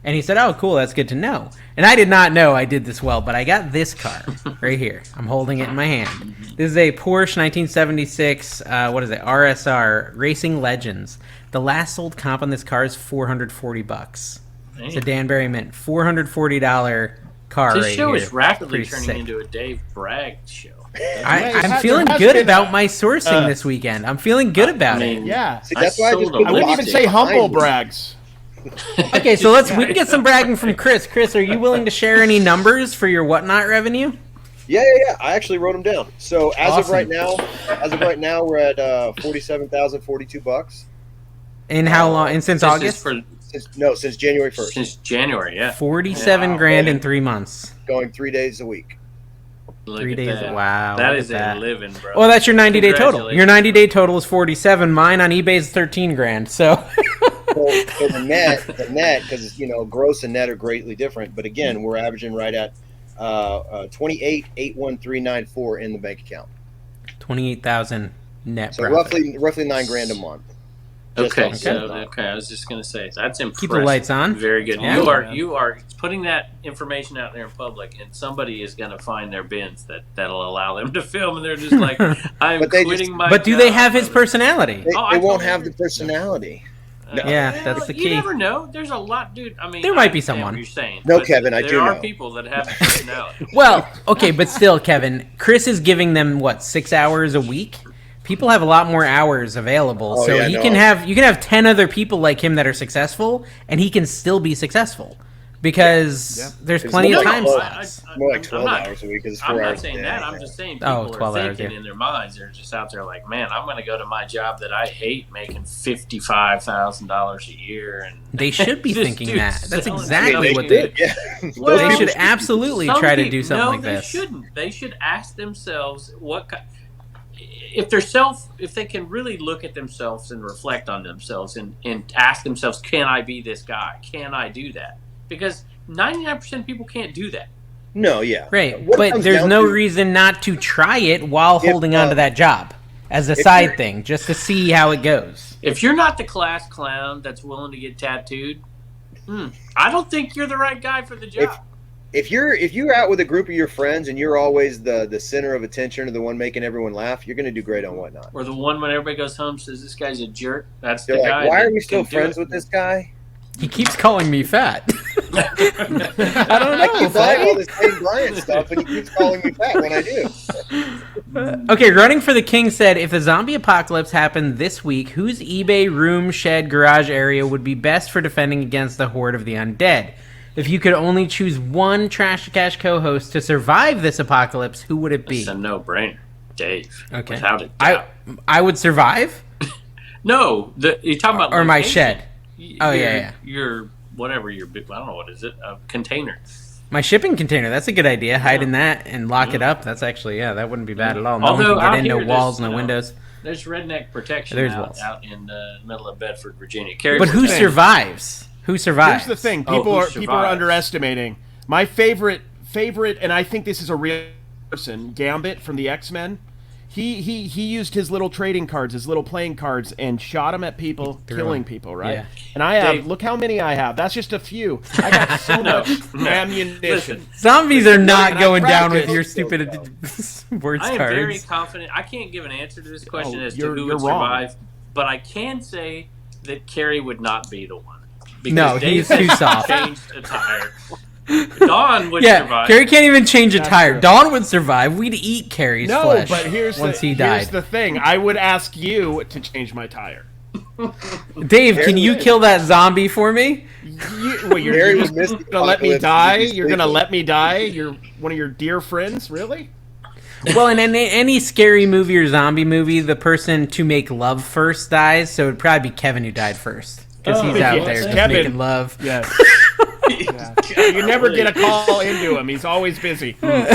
And he said, oh, cool, that's good to know. And I did not know I did this well, but I got this car right here. I'm holding it in my hand. This is a Porsche 1976, RSR Racing Legends. The last sold comp on this car is $440. It's a Danbury Mint, $440 car This right show here. is rapidly Pretty turning sick. into a Dave Bragg show. I'm feeling good about my sourcing this weekend. I'm feeling good about it. Yeah. See, that's why I just I wouldn't even say humble brags. Okay, so we can get some bragging from Chris. Chris, are you willing to share any numbers for your whatnot revenue? Yeah. I actually wrote them down. So as of right now, we're at $47,042. In how long? And since August? Since January 1st. Since January, yeah. 47 grand in 3 months. Going 3 days a week. Look 3 at days. that. Wow. That is a living, bro. Well, that's your 90-day total. Your 90-day total is 47. Mine on eBay is 13 grand. So. So the net, because gross and net are greatly different. But again, we're averaging right at 28,81394 in the bank account. 28,000 net. So profit. roughly $9,000 a month. Okay, I was just gonna say that's impressive. Keep the lights on. Very good. Yeah. You are putting that information out there in public, and somebody is gonna find their bins that'll allow them to film, and they're just like, I'm quitting my. But do they have his personality? They won't have the personality. Yeah, that's the key. You never know. There's a lot, dude. I mean, there might be someone. What you're saying. No, Kevin, I do know. There are people that have personality. Well, okay, but still, Kevin, Chris is giving them 6 hours a week. People have a lot more hours available, you can have 10 other people like him that are successful, and he can still be successful because there's plenty of time slots. More like 12 hours a week. Because I'm not saying that. I'm just saying people are thinking in their minds. They're just out there like, man, I'm going to go to my job that I hate, making $55,000 a year, and they should be thinking that. That's exactly what they. Yeah. They should absolutely try to do something like this. No, they shouldn't. They should ask themselves if they can really look at themselves and reflect on themselves and ask themselves, can I be this guy? Can I do that? Because 99% of people can't do that. No, yeah. Right. But there's no reason not to try it while holding on to that job as a side thing, just to see how it goes. If you're not the class clown that's willing to get tattooed, I don't think you're the right guy for the job. If you're out with a group of your friends and you're always the center of attention or the one making everyone laugh, you're going to do great on Whatnot. Or the one when everybody goes home says this guy's a jerk. That's They're the like, guy. why are we still friends with this guy? He keeps calling me fat. I don't know. I keep buying all this Dave Bryant stuff, and he keeps calling me fat when I do. Okay, Running for the King said, if the zombie apocalypse happened this week, whose eBay room, shed, garage area would be best for defending against the horde of the undead? If you could only choose one Trash to Cash co-host to survive this apocalypse, who would it be? It's a no-brainer. Dave. Okay. Without a doubt. I would survive? No, you're talking about or my location. shed. Oh, yeah. Your whatever your I don't know what is it, a container. My shipping container. That's a good idea. Hide in that and lock it up. That's actually that wouldn't be bad at all. No one can get in, no walls, no windows. There's redneck protection out in the middle of Bedford, Virginia. But who survives? Who survives? Here's the thing: people are underestimating. My favorite, and I think this is a real person, Gambit from the X-Men. He used his little trading cards, his little playing cards, and shot them at people, killing people, right? Yeah. And I have, look how many I have. That's just a few. I got so much ammunition. Listen, zombies are not going down with your stupid words cards. I am very confident. I can't give an answer to this question as to who would survive, but I can say that Carrie would not be the one. No, he's too soft. Changed a tire. Dawn would survive. Carrie can't even change a tire. Dawn would survive. We'd eat Carrie's flesh but once he died. Here's the thing. I would ask you to change my tire. Dave, can you kill that zombie for me? You're just going to let me die? You're going to let me die? You're one of your dear friends? Really? Well, in any scary movie or zombie movie, the person to make love first dies, so it'd probably be Kevin who died first. Because he's out there just making love. Yes. You never get a call into him. He's always busy. Well,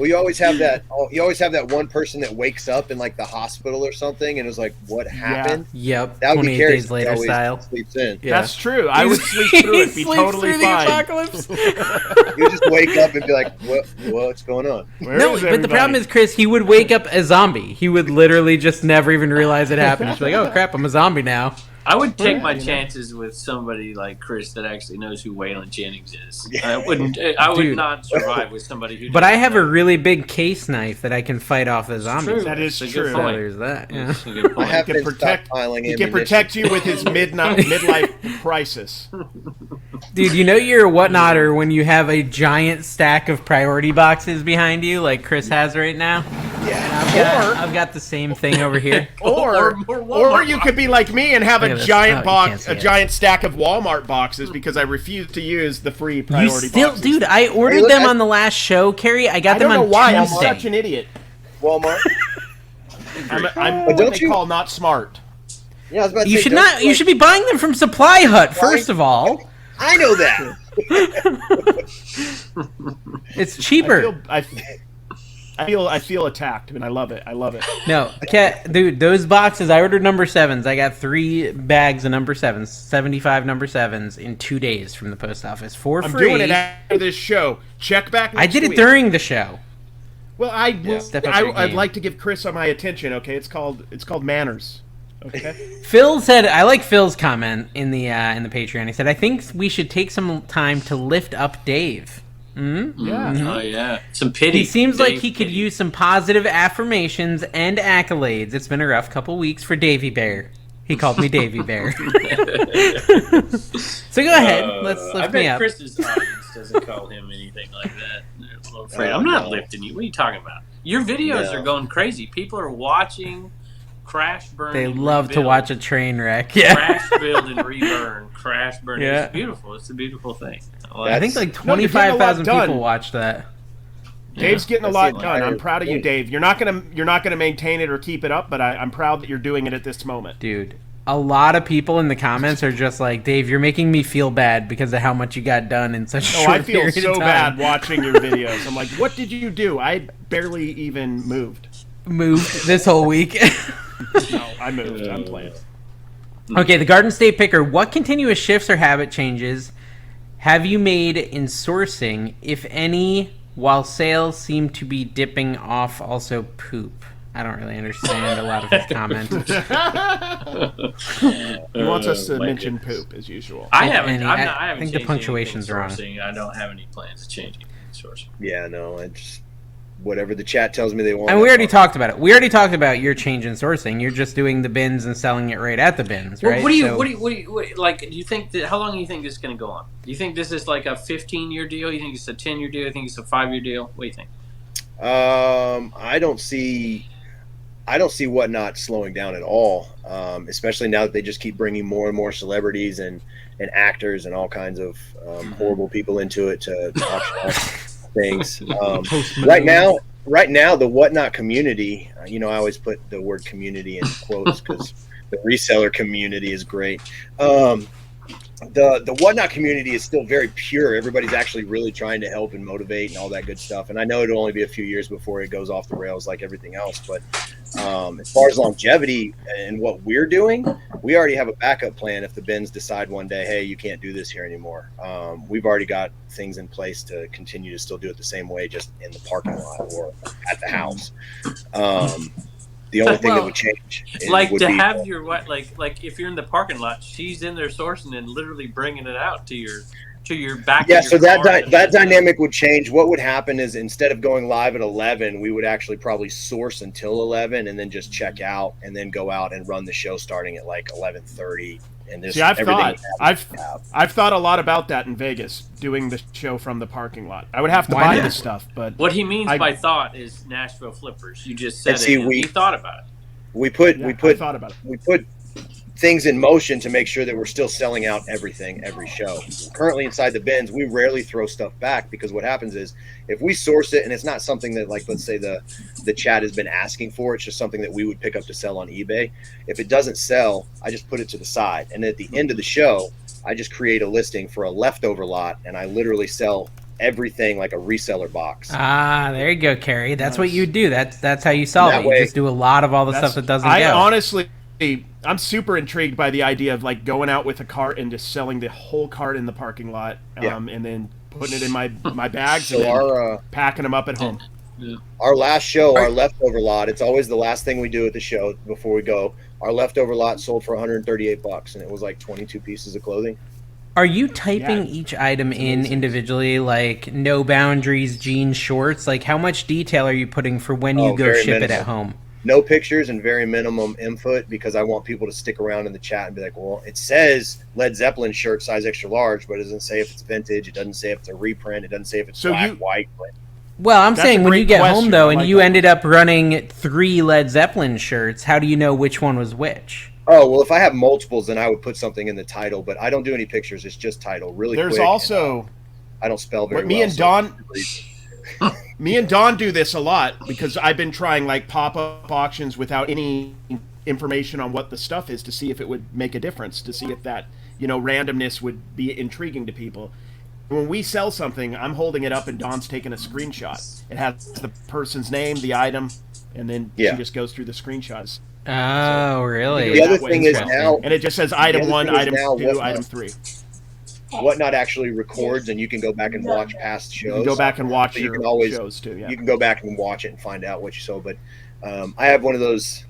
you always have that. You always have that one person that wakes up in like the hospital or something, and is like, "What happened?" Yep. That would be Carrie. Days later style. Sleeps in. Yeah. That's true. I would sleep through it. Be totally fine. Apocalypse. You just wake up and be like, "What's going on?" But the problem is, Chris, he would wake up a zombie. He would literally just never even realize it happened. He's like, "Oh crap, I'm a zombie now." I would take my chances with somebody like Chris that actually knows who Waylon Jennings is. I would not survive with somebody who. But I have a really big case knife that I can fight off the zombies. That is true. So there's that. Yeah. I have been stockpiling. He can protect you with his midlife crisis. Dude, you know you're a whatnotter when you have a giant stack of priority boxes behind you, like Chris has right now. Yeah. I've got the same thing over here. or you could be like me and have a giant stack of Walmart boxes because I refuse to use the free priority boxes. Dude, I ordered them on the last show, Carrie. I got them on Tuesday. I'm such an idiot. Walmart. I'm what they call not smart. Yeah, I was about to you say, should not. You should be buying them from Supply Hut first of all. I know that. It's cheaper. I feel attacked, and I love it. No, dude, those boxes, I ordered number 7s. I got 3 bags of number 7s, 75 number 7s in 2 days from the post office for free. I'm doing it after this show. Check back next I did it week. During the show. Well, I'd like to give Chris my attention, okay? It's called manners. Okay. Phil said, I like Phil's comment in the Patreon. He said, I think we should take some time to lift up Dave. Mm-hmm. Yeah. Mm-hmm. Oh yeah. Some pity. He seems like he could use some positive affirmations and accolades. It's been a rough couple weeks for Davy Bear. He called me Davy Bear. So go ahead. Let's lift me up. Chris's audience doesn't call him anything like that. They're a little afraid. I'm not lifting you. What are you talking about? Your videos are going crazy. People are watching crash burn. They love to watch a train wreck. Yeah. Crash build and reburn. Crash burn. Yeah. It's beautiful. It's a beautiful thing. I think like 25,000 people watched that. Dave's getting a lot done. I'm proud of you, Dave. You're not gonna maintain it or keep it up, but I'm proud that you're doing it at this moment. Dude, a lot of people in the comments are just like, Dave, you're making me feel bad because of how much you got done in such a short period of time. I feel so bad watching your videos. I'm like, what did you do? I barely even moved. Moved this whole week. No, I moved. I'm playing. Okay, the Garden State Picker. What continuous shifts or habit changes have you made in sourcing, if any, while sales seem to be dipping off also poop? I don't really understand a lot of his comments. He wants us to mention poop as usual. I haven't think the punctuation's wrong. I don't have any plans to change sourcing. Yeah, no, I just whatever the chat tells me they want. And we already talked about it. We already talked about your change in sourcing. You're just doing the bins and selling it right at the bins, right? What do you like? Do you think that? How long do you think this is going to go on? Do you think this is like a 15-year deal? You think it's a 10-year deal? You think it's a 5-year deal? What do you think? I don't see Whatnot slowing down at all. Especially now that they just keep bringing more and more celebrities and actors and all kinds of horrible people into it to auction off things. Right now, the Whatnot community, I always put the word community in quotes because the reseller community is great. The Whatnot community is still very pure. Everybody's actually really trying to help and motivate and all that good stuff. And I know it'll only be a few years before it goes off the rails like everything else. But as far as longevity and what we're doing, we already have a backup plan if the bins decide one day, hey, you can't do this here anymore. We've already got things in place to continue to still do it the same way, just in the parking lot or at the house. The only thing that would change, have your if you're in the parking lot, she's in there sourcing and literally bringing it out to your back. Yeah, so that dynamic would change. What would happen is instead of going live at 11, we would actually probably source until 11 and then just check out and then go out and run the show starting at like 11:30. And see, I've thought a lot about that in Vegas, doing the show from the parking lot. I would have to buy this stuff, but what he means by thought is Nashville Flippers. You just said it. We thought about it. We put things in motion to make sure that we're still selling out every show. Currently inside the bins, we rarely throw stuff back because what happens is if we source it and it's not something that, like, let's say the chat has been asking for, it's just something that we would pick up to sell on eBay. If it doesn't sell, I just put it to the side. And at the end of the show, I just create a listing for a leftover lot and I literally sell everything like a reseller box. There you go, Carrie. That's what you do. That's how you solve it. You just do a lot of all the stuff that doesn't go. Honestly, I'm super intrigued by the idea of like going out with a cart and just selling the whole cart in the parking lot, and then putting it in my bags and then packing them up at home. Yeah. Our last show, our leftover lot, it's always the last thing we do at the show before we go. Our leftover lot sold for $138, and it was like 22 pieces of clothing. Are you typing each item in individually, like no boundaries, jeans, shorts? Like how much detail are you putting for when you go ship it at home? No pictures and very minimum input because I want people to stick around in the chat and be like, well, it says Led Zeppelin shirt size extra large, but it doesn't say if it's vintage. It doesn't say if it's a reprint. It doesn't say if it's white. Well, I'm saying when you get home, though, and you ended up running 3 Led Zeppelin shirts, how do you know which one was which? Oh, well, if I have multiples, then I would put something in the title, but I don't do any pictures. It's just title. Really quick. There's also... I don't spell very well. Me and Don do this a lot because I've been trying like pop-up auctions without any information on what the stuff is to see if it would make a difference, to see if that, randomness would be intriguing to people. When we sell something, I'm holding it up and Don's taking a screenshot. It has the person's name, the item, and then she just goes through the screenshots. Oh, really? The other thing is now... And it just says item 1, item 2, item 3. Whatnot actually records, and you can go back and watch past shows. You can go back and watch your shows too. Yeah, you can go back and watch it and find out what you saw. But I have one of those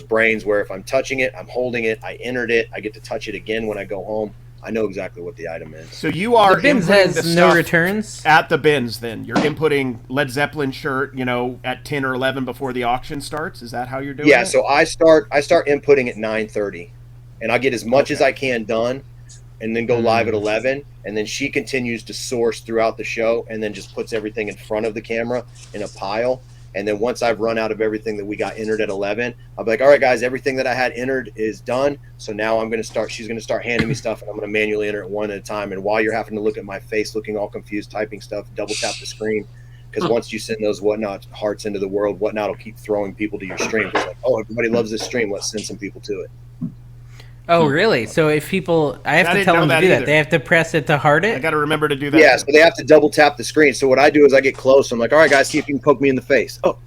brains where if I'm touching it, I'm holding it, I entered it, I get to touch it again when I go home. I know exactly what the item is. So you are the bins has no returns at the bins. Then you're inputting Led Zeppelin shirt, at 10 or 11 before the auction starts. Is that how you're doing it? Yeah. So I start inputting at 9:30, and I get as much as I can done. And then go live at 11, and then she continues to source throughout the show and then just puts everything in front of the camera in a pile. And then once I've run out of everything that we got entered at 11, I'll be like, all right, guys, everything that I had entered is done. So now she's going to start handing me stuff, and I'm going to manually enter it one at a time. And while you're having to look at my face, looking all confused, typing stuff, double tap the screen. Because once you send those Whatnot hearts into the world, Whatnot will keep throwing people to your stream. It's like, oh, everybody loves this stream. Let's send some people to it. Oh, really? So if people... I have to tell them to do that. They have to press it to heart it? I got to remember to do that. Yeah, so they have to double tap the screen. So what I do is I get close. I'm like, all right, guys, see if you can poke me in the face. Oh.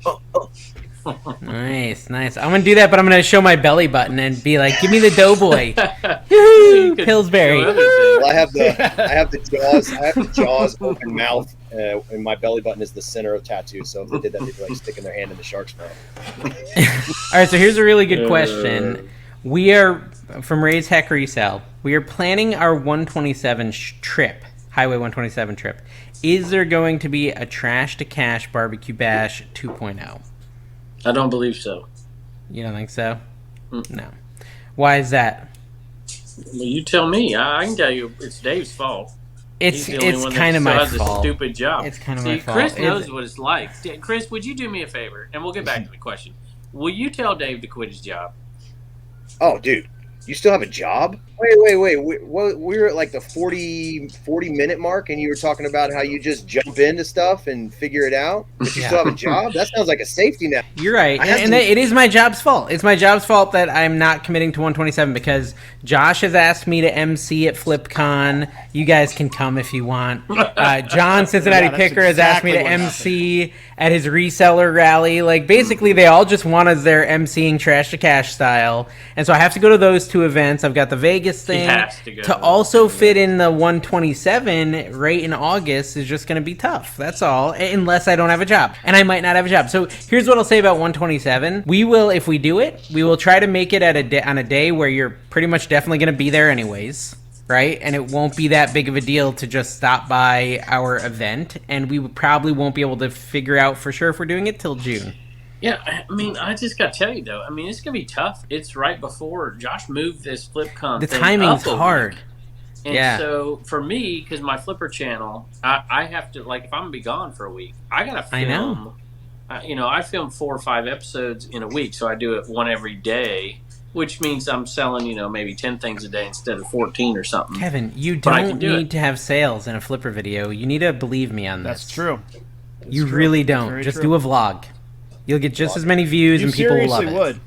Nice. I'm going to do that, but I'm going to show my belly button and be like, give me the Doughboy. Woo-hoo, Pillsbury. Well, I have the jaws open mouth, and my belly button is the center of tattoo. So if they did that, they'd be like sticking their hand in the shark's mouth. All right, so here's a really good question. We are from Ray's Heck Resell. We are planning our 127 trip, Highway 127 trip. Is there going to be a Trash to Cash Barbecue Bash 2.0? I don't believe so. You don't think so? No. Why is that? Well, you tell me. I can tell you it's Dave's fault. It's kind of my fault. A stupid job. It's kind of my fault. Chris knows what it's like. Chris, would you do me a favor? And we'll get back to the question. Will you tell Dave to quit his job? Oh, dude. You still have a job? Wait. We're at like the 40-minute mark, and you were talking about how you just jump into stuff and figure it out, but you still have a job? That sounds like a safety net. You're right. And it is my job's fault. It's my job's fault that I'm not committing to 127 because Josh has asked me to MC at Flipcon. You guys can come if you want. John Cincinnati Picker has asked me to MC at his reseller rally. Like, basically, they all just want us there MCing Trash to Cash style. And so I have to go to those two events. I've got the Vegas thing. To also fit in the 127 right in August is just going to be tough. That's all. Unless I don't have a job. And I might not have a job. So here's what I'll say about 127. We will, if we do it, we will try to make it on a day where you're pretty much definitely going to be there anyways. Right? And it won't be that big of a deal to just stop by our event. And we probably won't be able to figure out for sure if we're doing it till June. Yeah, I mean, I just got to tell you, though. I mean, it's going to be tough. It's right before Josh moved this Flipcon The thing timing's up hard. And so, for me, because my Flipper channel, I have to, like, if I'm going to be gone for a week, I got to film. I know. I film 4 or 5 episodes in a week, so I do it one every day, which means I'm selling, maybe 10 things a day instead of 14 or something. Kevin, you don't need to have sales in a Flipper video. You need to believe me on this. That's true. You really don't. Just do a vlog. You'll get just as many views, and people will love it. Would.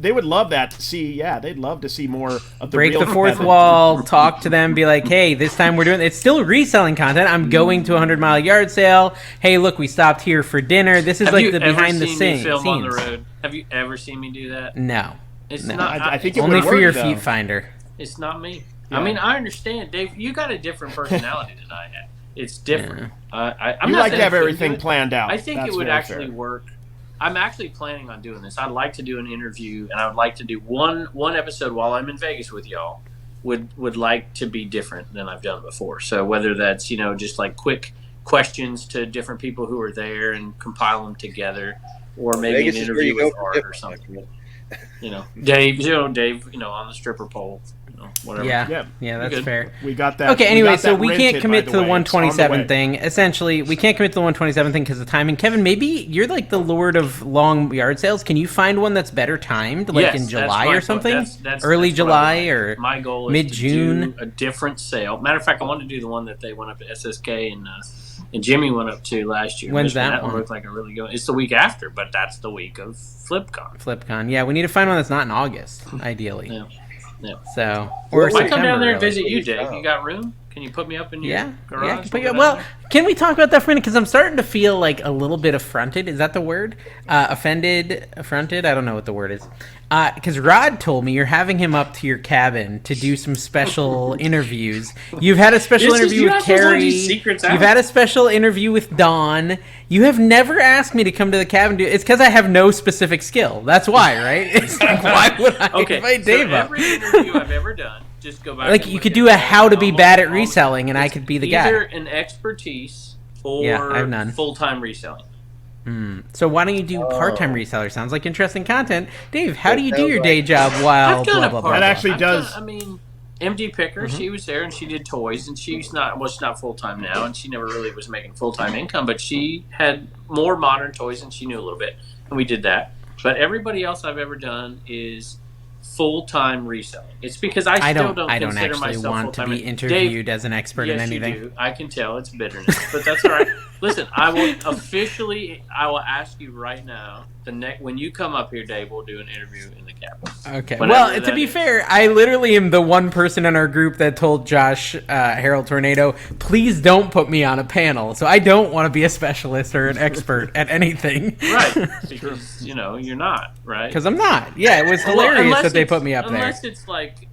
They would love that to see. Yeah, they'd love to see more of the break the fourth wall. Talk to them. Be like, hey, this time we're doing. It's still reselling content. I'm going to a 100-mile yard sale. Hey, look, we stopped here for dinner. This is like the behind the scenes. Film on the road? Have you ever seen me do that? No. It's not. I think it only would for work, your though. feet finder. It's not me. Yeah. I mean, I understand, Dave. You got a different personality than I have. It's different. Yeah. You like to have everything planned out. I think it would actually work. I'm actually planning on doing this. I'd like to do an interview, and I would like to do one episode while I'm in Vegas with y'all. Would like to be different than I've done before. So whether that's just like quick questions to different people who are there and compile them together, or maybe an interview with Art or something. Dave, on the stripper pole. Whatever. Yeah, that's fair. We got that. Okay, anyway, so we can't commit to the 127 thing. Essentially, we can't commit to the 127 thing because of timing. Kevin, maybe you're like the lord of long yard sales. Can you find one that's better timed, like in July or something? Early July or my goal is mid-June? To do a different sale. Matter of fact, I want to do the one that they went up to SSK and Jimmy went up to last year. When's that one? Looked like a really good one. It's the week after, but that's the week of Flipcon. Yeah, we need to find one that's not in August, ideally. Yeah. So, or I come down there and visit you, Dave. You got room? Can you put me up in your garage? Can we talk about that for a minute? Because I'm starting to feel like a little bit affronted. Is that the word? Affronted? I don't know what the word is. Because Rod told me you're having him up to your cabin to do some special interviews. You've had a special interview with Carrie. You've had a special interview with Dawn. You have never asked me to come to the cabin. It's because I have no specific skill. That's why, right? It's like, why would I invite Dave up? Every interview I've ever done, just go back. Like, you could do a how to be bad at reselling, and I could be the guy. Either an expertise or full-time reselling. So why don't you do part-time reseller? Sounds like interesting content. Dave, how do you do your day job while blah, blah, blah? That actually does. I mean, MD Picker, she was there and she did toys, and she's not full-time now, and she never really was making full-time income, but she had more modern toys and she knew a little bit, and we did that. But everybody else I've ever done is full-time reselling. It's because I don't consider myself want to be interviewed as an expert in anything. You do. I can tell it's bitterness, but that's all right. Listen, I will ask you right now. When you come up here, Dave, we'll do an interview in the cabin. Okay. Well, to be fair, I literally am the one person in our group that told Josh Harold Tornado, please don't put me on a panel. So I don't want to be a specialist or an expert at anything. Right. Because you're not, right? Because I'm not. Yeah, it was hilarious that they put me up there. Unless it's like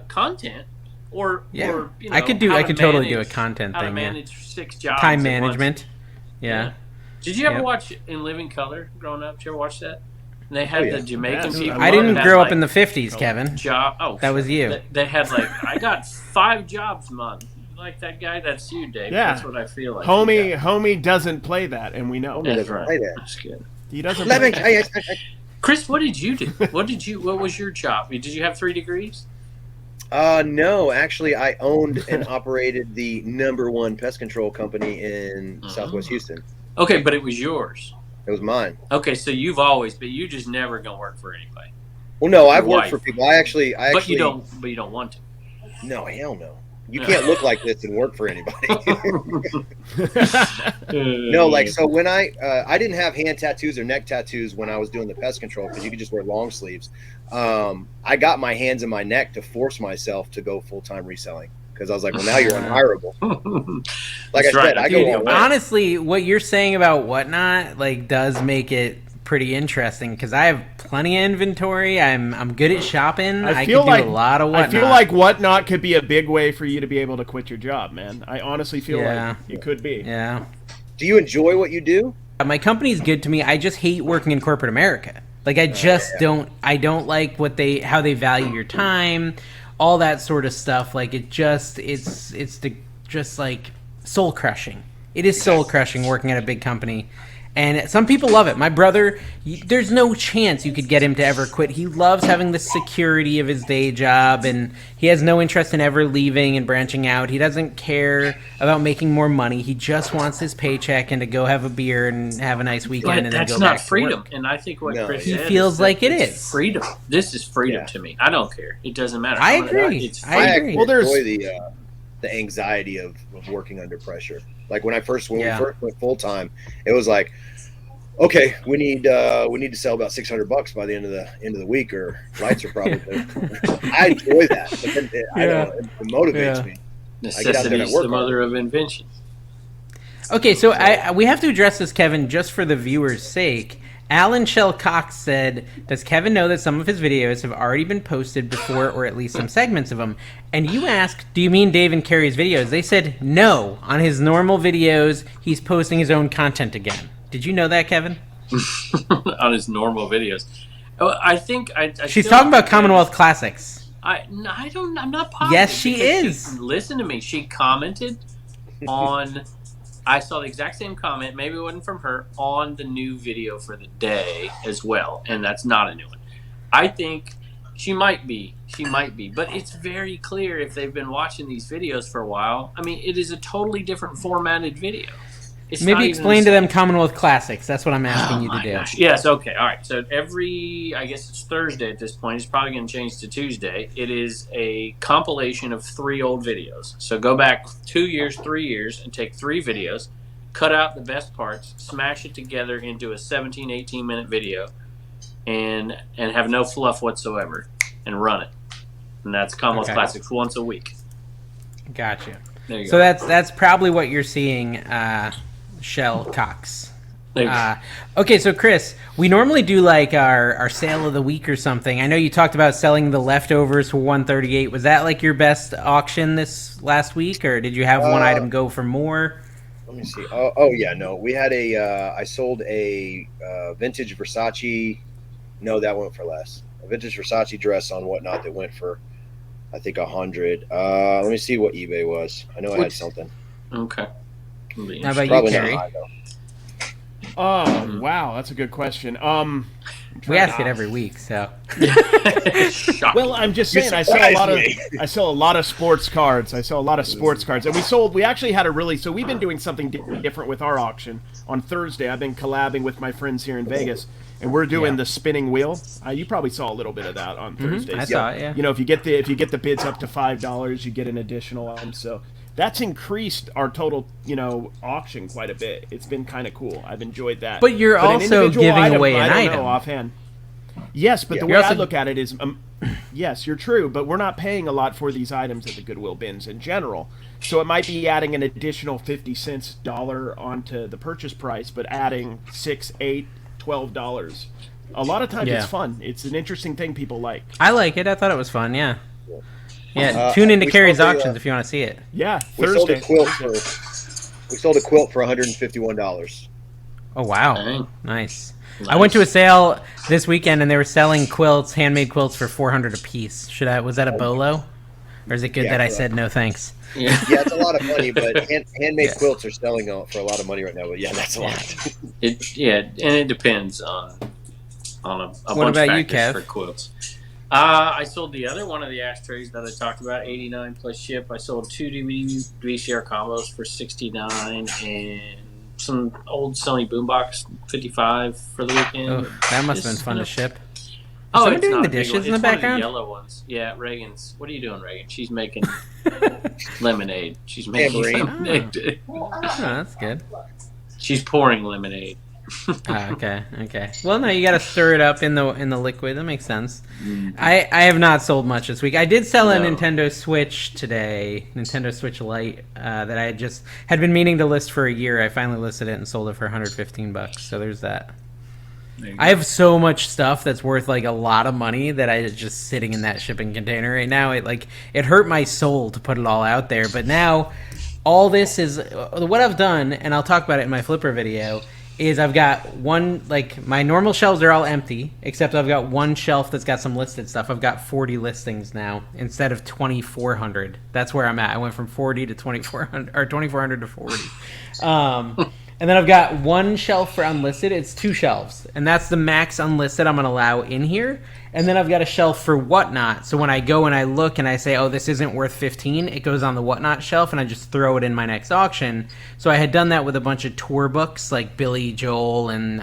content. or I could totally do a content thing. How to manage 6 jobs. Time management. Yeah. Did you ever watch In Living Color growing up? Did you ever watch that? And they had the Jamaican people. I didn't grow up in the 50s, Kevin. That was you. They had I got 5 jobs a month. Like that guy, that's you, Dave. Yeah. That's what I feel like. Homie doesn't play that, and we know. That's right. That's good. He doesn't play that. Chris, what did you do? What was your job? Did you have 3 degrees? No, actually, I owned and operated the #1 pest control company in Southwest Houston. Okay, but it was yours. It was mine. Okay, so you just never gonna work for anybody. Well, no, I've worked for people. I actually. But you don't want to. No, hell no. You can't look like this and work for anybody. No, so when I didn't have hand tattoos or neck tattoos when I was doing the pest control because you could just wear long sleeves. I got my hands and my neck to force myself to go full-time reselling because I was like, well, now you're unhireable. Like I said, I go honestly, what you're saying about Whatnot does make it pretty interesting because I have plenty of inventory. I'm good at shopping. I can do a lot of Whatnot. I feel like Whatnot could be a big way for you to be able to quit your job, man. I honestly feel like it could be. Yeah. Do you enjoy what you do? My company's good to me. I just hate working in corporate America. I don't like how they value your time, all that sort of stuff. It's soul crushing. It is soul crushing working at a big company. And some people love it. My brother, there's no chance you could get him to ever quit. He loves having the security of his day job, and he has no interest in ever leaving and branching out. He doesn't care about making more money. He just wants his paycheck and to go have a beer and have a nice weekend and then go back to work. That's not freedom. And I think what Chris said feels like it is freedom. This is freedom to me. I don't care. It doesn't matter. I agree. I agree. Well, there's the anxiety of working under pressure. Like when we first went full time, it was like, okay, we need to sell about $600 by the end of the week, or lights are probably. I enjoy that, but then it motivates me. Necessity is the mother of invention. Okay, so we have to address this, Kevin, just for the viewers' sake. Alan Shell Cox said, does Kevin know that some of his videos have already been posted before, or at least some segments of them? And you asked, do you mean Dave and Carrie's videos? They said no. On his normal videos, he's posting his own content again. Did you know that, Kevin? On his normal videos. I think she's talking about Commonwealth Classics. I'm not positive. Yes, she is. Listen to me. She commented on... I saw the exact same comment, maybe it wasn't from her, on the new video for the day as well, and that's not a new one. I think she might be, but it's very clear if they've been watching these videos for a while. I mean, it is a totally different formatted video. Maybe explain to them Commonwealth Classics. That's what I'm asking you to do. Gosh. Yes, okay, all right. So I guess it's Thursday at this point. It's probably going to change to Tuesday. It is a compilation of 3 old videos. So go back 2 years, 3 years, and take 3 videos, cut out the best parts, smash it together into a 17, 18-minute video, and have no fluff whatsoever, and run it. And that's Commonwealth Classics once a week. Gotcha. There you go. So that's probably what you're seeing, Shell Cox. Okay, so Chris, we normally do our sale of the week or something. I know you talked about selling the leftovers for $138. Was that your best auction this last week, or did you have one item go for more? Let me see. Oh yeah, no. We had I sold a vintage Versace. No, that went for less. A vintage Versace dress on Whatnot that went for, I think, 100. Let me see what eBay was. I know I had something. Okay. How about you, Carrie? Oh, wow, that's a good question. We ask it every week, so. Well, I'm just saying, I sell a lot of sports cards. And we actually had so we've been doing something different with our auction. On Thursday, I've been collabing with my friends here in Vegas, and we're doing the spinning wheel. You probably saw a little bit of that on Thursday. I saw it, yeah. You know, if you get the bids up to $5, you get an additional item. So that's increased our total, auction quite a bit. It's been kind of cool. I've enjoyed that. But you're also giving away an item. I don't know offhand. Yes, but the way I look at it is, yes, you're true, but we're not paying a lot for these items at the Goodwill bins in general. So it might be adding an additional 50 cents onto the purchase price, but adding $6, $8, $12. A lot of times it's fun. It's an interesting thing people like. I like it. I thought it was fun, yeah. Yeah, tune into we Carrie's sold auctions if you want to see it. Yeah, We sold Thursday. we sold a quilt for $151. Oh wow, Dang. nice. I went to a sale this weekend and they were selling quilts, handmade quilts for $400 a piece. Was that a bolo, or is it good that I said no thanks? Yeah. Yeah, it's a lot of money, but handmade quilts are selling for a lot of money right now. But yeah, that's a lot. And it depends on a What bunch about of you, factors Kev? for quilts. I sold the other one of the ashtrays that I talked about, 89 plus ship. I sold 2 DVD VCR combos for 69 and some old Sony boombox 55 for the weekend. Oh, that must have been fun to ship. Oh, someone it's doing not the a big dishes one. in the It's one of background? the yellow ones. Yeah, Reagan's. What are you doing, Reagan? She's making lemonade. She's making lemonade. Oh, that's good. She's pouring lemonade. Okay. Well, no, you got to stir it up in the liquid. That makes sense. I have not sold much this week. I did sell a Nintendo Switch today, Nintendo Switch Lite, that I had been meaning to list for a year. I finally listed it and sold it for $115. So there's that. I have so much stuff that's worth like a lot of money that is just sitting in that shipping container right now. It hurt my soul to put it all out there, but now all this is what I've done, and I'll talk about it in my Flipper video. Is I've got one, like, my normal shelves are all empty, except I've got one shelf that's got some listed stuff. I've got 40 listings now instead of 2,400. That's where I'm at. I went from 40 to 2,400, or 2,400 to 40. And then I've got one shelf for unlisted. It's 2 shelves, and that's the max unlisted I'm going to allow in here. And then I've got a shelf for Whatnot. So when I go and I look and I say, oh, this isn't worth 15, it goes on the Whatnot shelf, and I just throw it in my next auction. So I had done that with a bunch of tour books, like Billy Joel and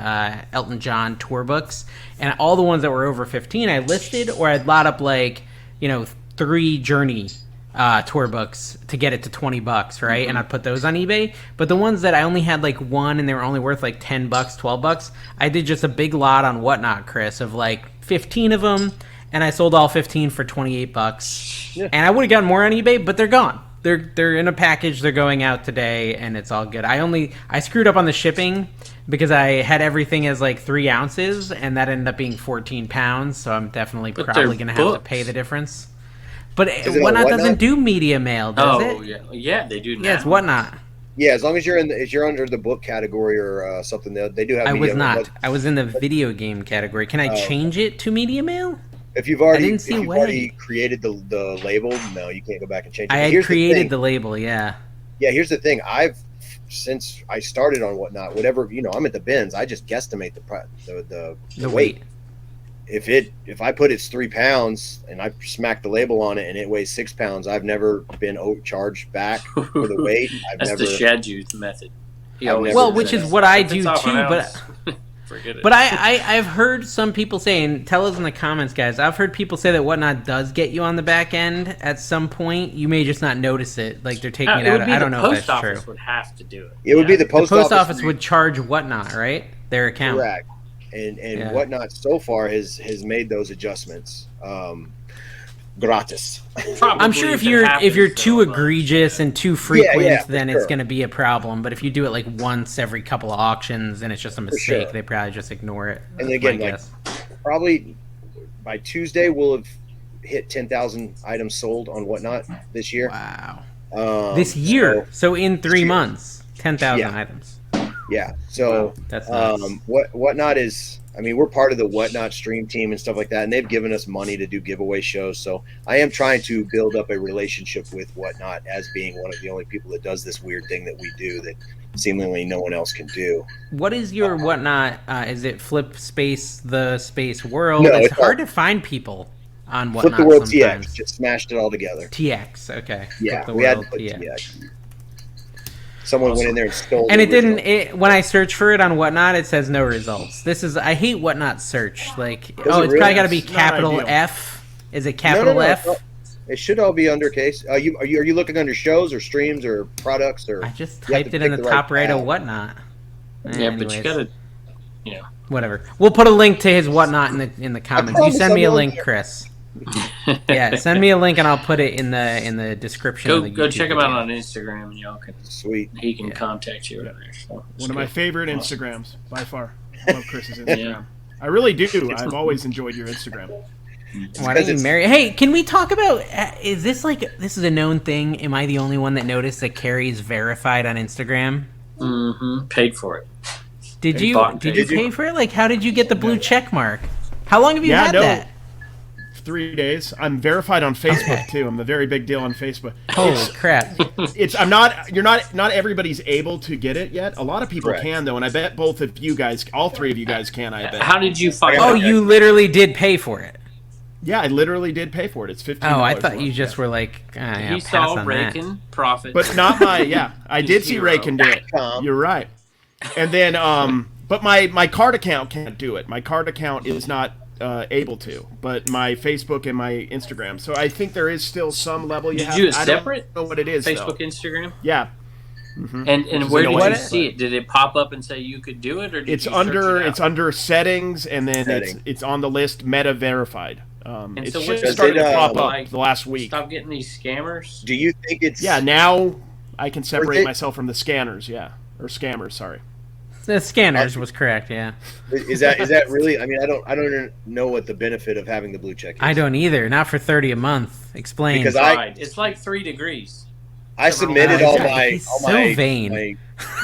Elton John tour books. And all the ones that were over 15, I listed, or I'd lot up 3 Journey tour books to get it to $20, right? Mm-hmm. And I'd put those on eBay. But the ones that I only had one and they were only worth $10, $12, I did just a big lot on Whatnot, Chris, of 15 of them, and I sold all 15 for $28. Yeah. And I would have gotten more on eBay, but they're gone. They're in a package. They're going out today, and it's all good. I screwed up on the shipping because I had everything as 3 ounces, and that ended up being 14 pounds. So I'm definitely probably going to have to pay the difference. But Whatnot doesn't do media mail, does it? Oh, yeah, they do now. Yeah, it's Whatnot. Yeah, as long as you're under the book category or something, they do have. I media was not. mail. I was in the video game category. Can I change it to media mail? If you've already created the label, no, you can't go back and change it. I had created the label, yeah. Yeah, here's the thing. Since I started on Whatnot, whatever, I'm at the bins. I just guesstimate the weight. If I put it's 3 pounds and I smack the label on it and it weighs 6 pounds, I've never been charged back for the weight. That's the Shadjuth method. Which is what I do too, but forget it. But I've heard some people say, and tell us in the comments, guys. I've heard people say that Whatnot does get you on the back end at some point. You may just not notice it, like they're taking it out. I don't know if that's true. The post office would have to do it. It would be the post office would charge Whatnot, right? Their account. Correct. And Whatnot so far has made those adjustments gratis. I'm sure if you're too egregious and too frequent, then it's going to be a problem. But if you do it once every couple of auctions and it's just a mistake, they probably just ignore it. And again, probably by Tuesday we'll have hit 10,000 items sold on Whatnot this year. Wow. This year, so in 3 months, 10,000 items. Yeah. So that's nice. Whatnot is, we're part of the Whatnot stream team and stuff like that, and they've given us money to do giveaway shows. So I am trying to build up a relationship with Whatnot as being one of the only people that does this weird thing that we do that seemingly no one else can do. What is your Whatnot? Is it Flip Space the Space World? No, it's hard to find people on Whatnot. Flip the World sometimes. TX. Just smashed it all together. TX. Okay. Yeah, Flip the we had World to put TX. TX. Someone went in there and stole and it didn't. When I search for it on Whatnot, it says no results. I hate Whatnot search. It's probably got to be capital F. Is it capital F? No. It should all be under case. Are you looking under shows or streams or products or? I just typed it in the top right of Whatnot. Yeah, but you gotta. Whatever. We'll put a link to his Whatnot in the comments. You send me a link, Chris. Yeah, send me a link and I'll put it in the description. Go check him out on Instagram and y'all can. Sweet. He can contact you. Whatever. So one of my favorite Instagrams by far. I love Chris's Instagram. I really do. I've always enjoyed your Instagram. Why don't you marry? Hey, can we talk about? Is this this is a known thing? Am I the only one that noticed that Carrie's verified on Instagram? Mm-hmm. Paid for it. Did you pay for it? Like, how did you get the blue check mark? How long have you had that? 3 days. I'm verified on Facebook too. I'm a very big deal on Facebook. Holy crap! Not everybody's able to get it yet. A lot of people can though, and I bet both of you guys, all three of you guys can. I bet. How did you find? Oh, you literally did pay for it. Yeah, I literally did pay for it. It's $15. Oh, I thought you just were like, he saw Rakin profit, but not my. Yeah, I did see Rakin do it. You're right. And then, but my card account can't do it. My card account is not able to, but my Facebook and my Instagram. So I think there is still some level you have. Did you do it separate? I don't know what it is. Facebook, though. Instagram. Yeah. Mm-hmm. And where did you see it? Did it pop up and say you could do it, or did it's you under search it out? It's under settings, and then it's on the list Meta verified. And it's so just started to pop up the last week. Stop getting these scammers. Do you think it's now I can separate myself from the scanners, or scammers, sorry. The scanners was correct, yeah. Is that really? I mean, I don't know what the benefit of having the blue check is. I don't either. Not for $30 a month. Explain. Because it's like 3 degrees. I submitted all my vain.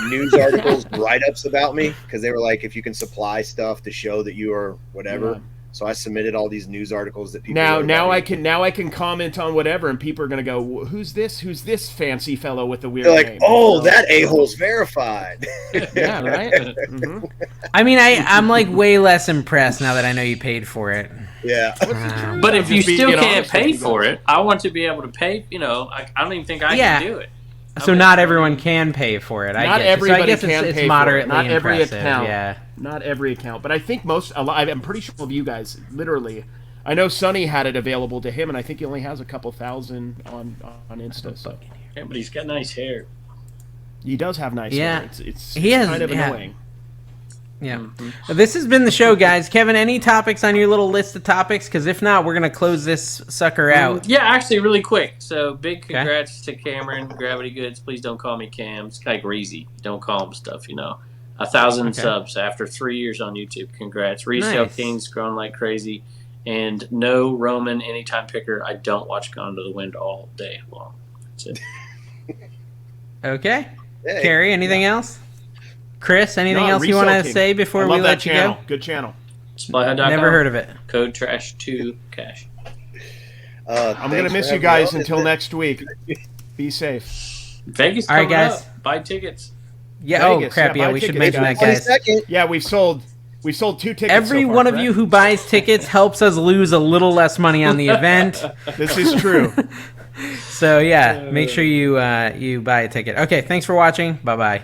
News articles, write-ups about me, because they were like, if you can supply stuff to show that you are whatever. Yeah. So I submitted all these news articles that people now I can comment on whatever, and people are gonna go, who's this fancy fellow with the weird They're like, name? oh, that a-hole's verified. Yeah, right. Mm-hmm. I mean, I'm like way less impressed now that I know you paid for it. Yeah. But if you still can't pay for it, I want to be able to pay. I don't even think I can do it. So not everyone can pay for it. Not everybody can pay it's for moderately it. Not every impressive. account. Yeah. Not every account, but I think I'm pretty sure of you guys, literally. I know Sonny had it available to him, and I think he only has a couple thousand on Insta. So. Yeah, but he's got nice hair. He does have nice hair. It's has, kind of annoying. Yeah. Mm-hmm. This has been the show, guys. Kevin, any topics on your little list of topics? Because if not, we're going to close this sucker out. Yeah, actually, really quick. So, big congrats to Cameron, Gravity Goods. Please don't call me Cam. It's like Reezy. Don't call him stuff, 1,000 subs after 3 years on YouTube. Congrats. Resale King's growing like crazy. And no Roman anytime picker. I don't watch Gone to the Wind all day long. That's it. Okay. Hey. Carrie, anything else? Chris, anything else you want to say before we let you go? Good channel. Spyhead.com. Never heard of it. Code trash2 cash. I'm going to miss you guys until next week. Be safe. Vegas all right, guys. Up. Buy tickets. Yeah. Vegas, crap. Yeah, we should mention that, guys. Yeah, we've sold 2 tickets. Every one of you who buys tickets helps us lose a little less money on the event. This is true. So yeah, make sure you buy a ticket. Okay, thanks for watching. Bye bye.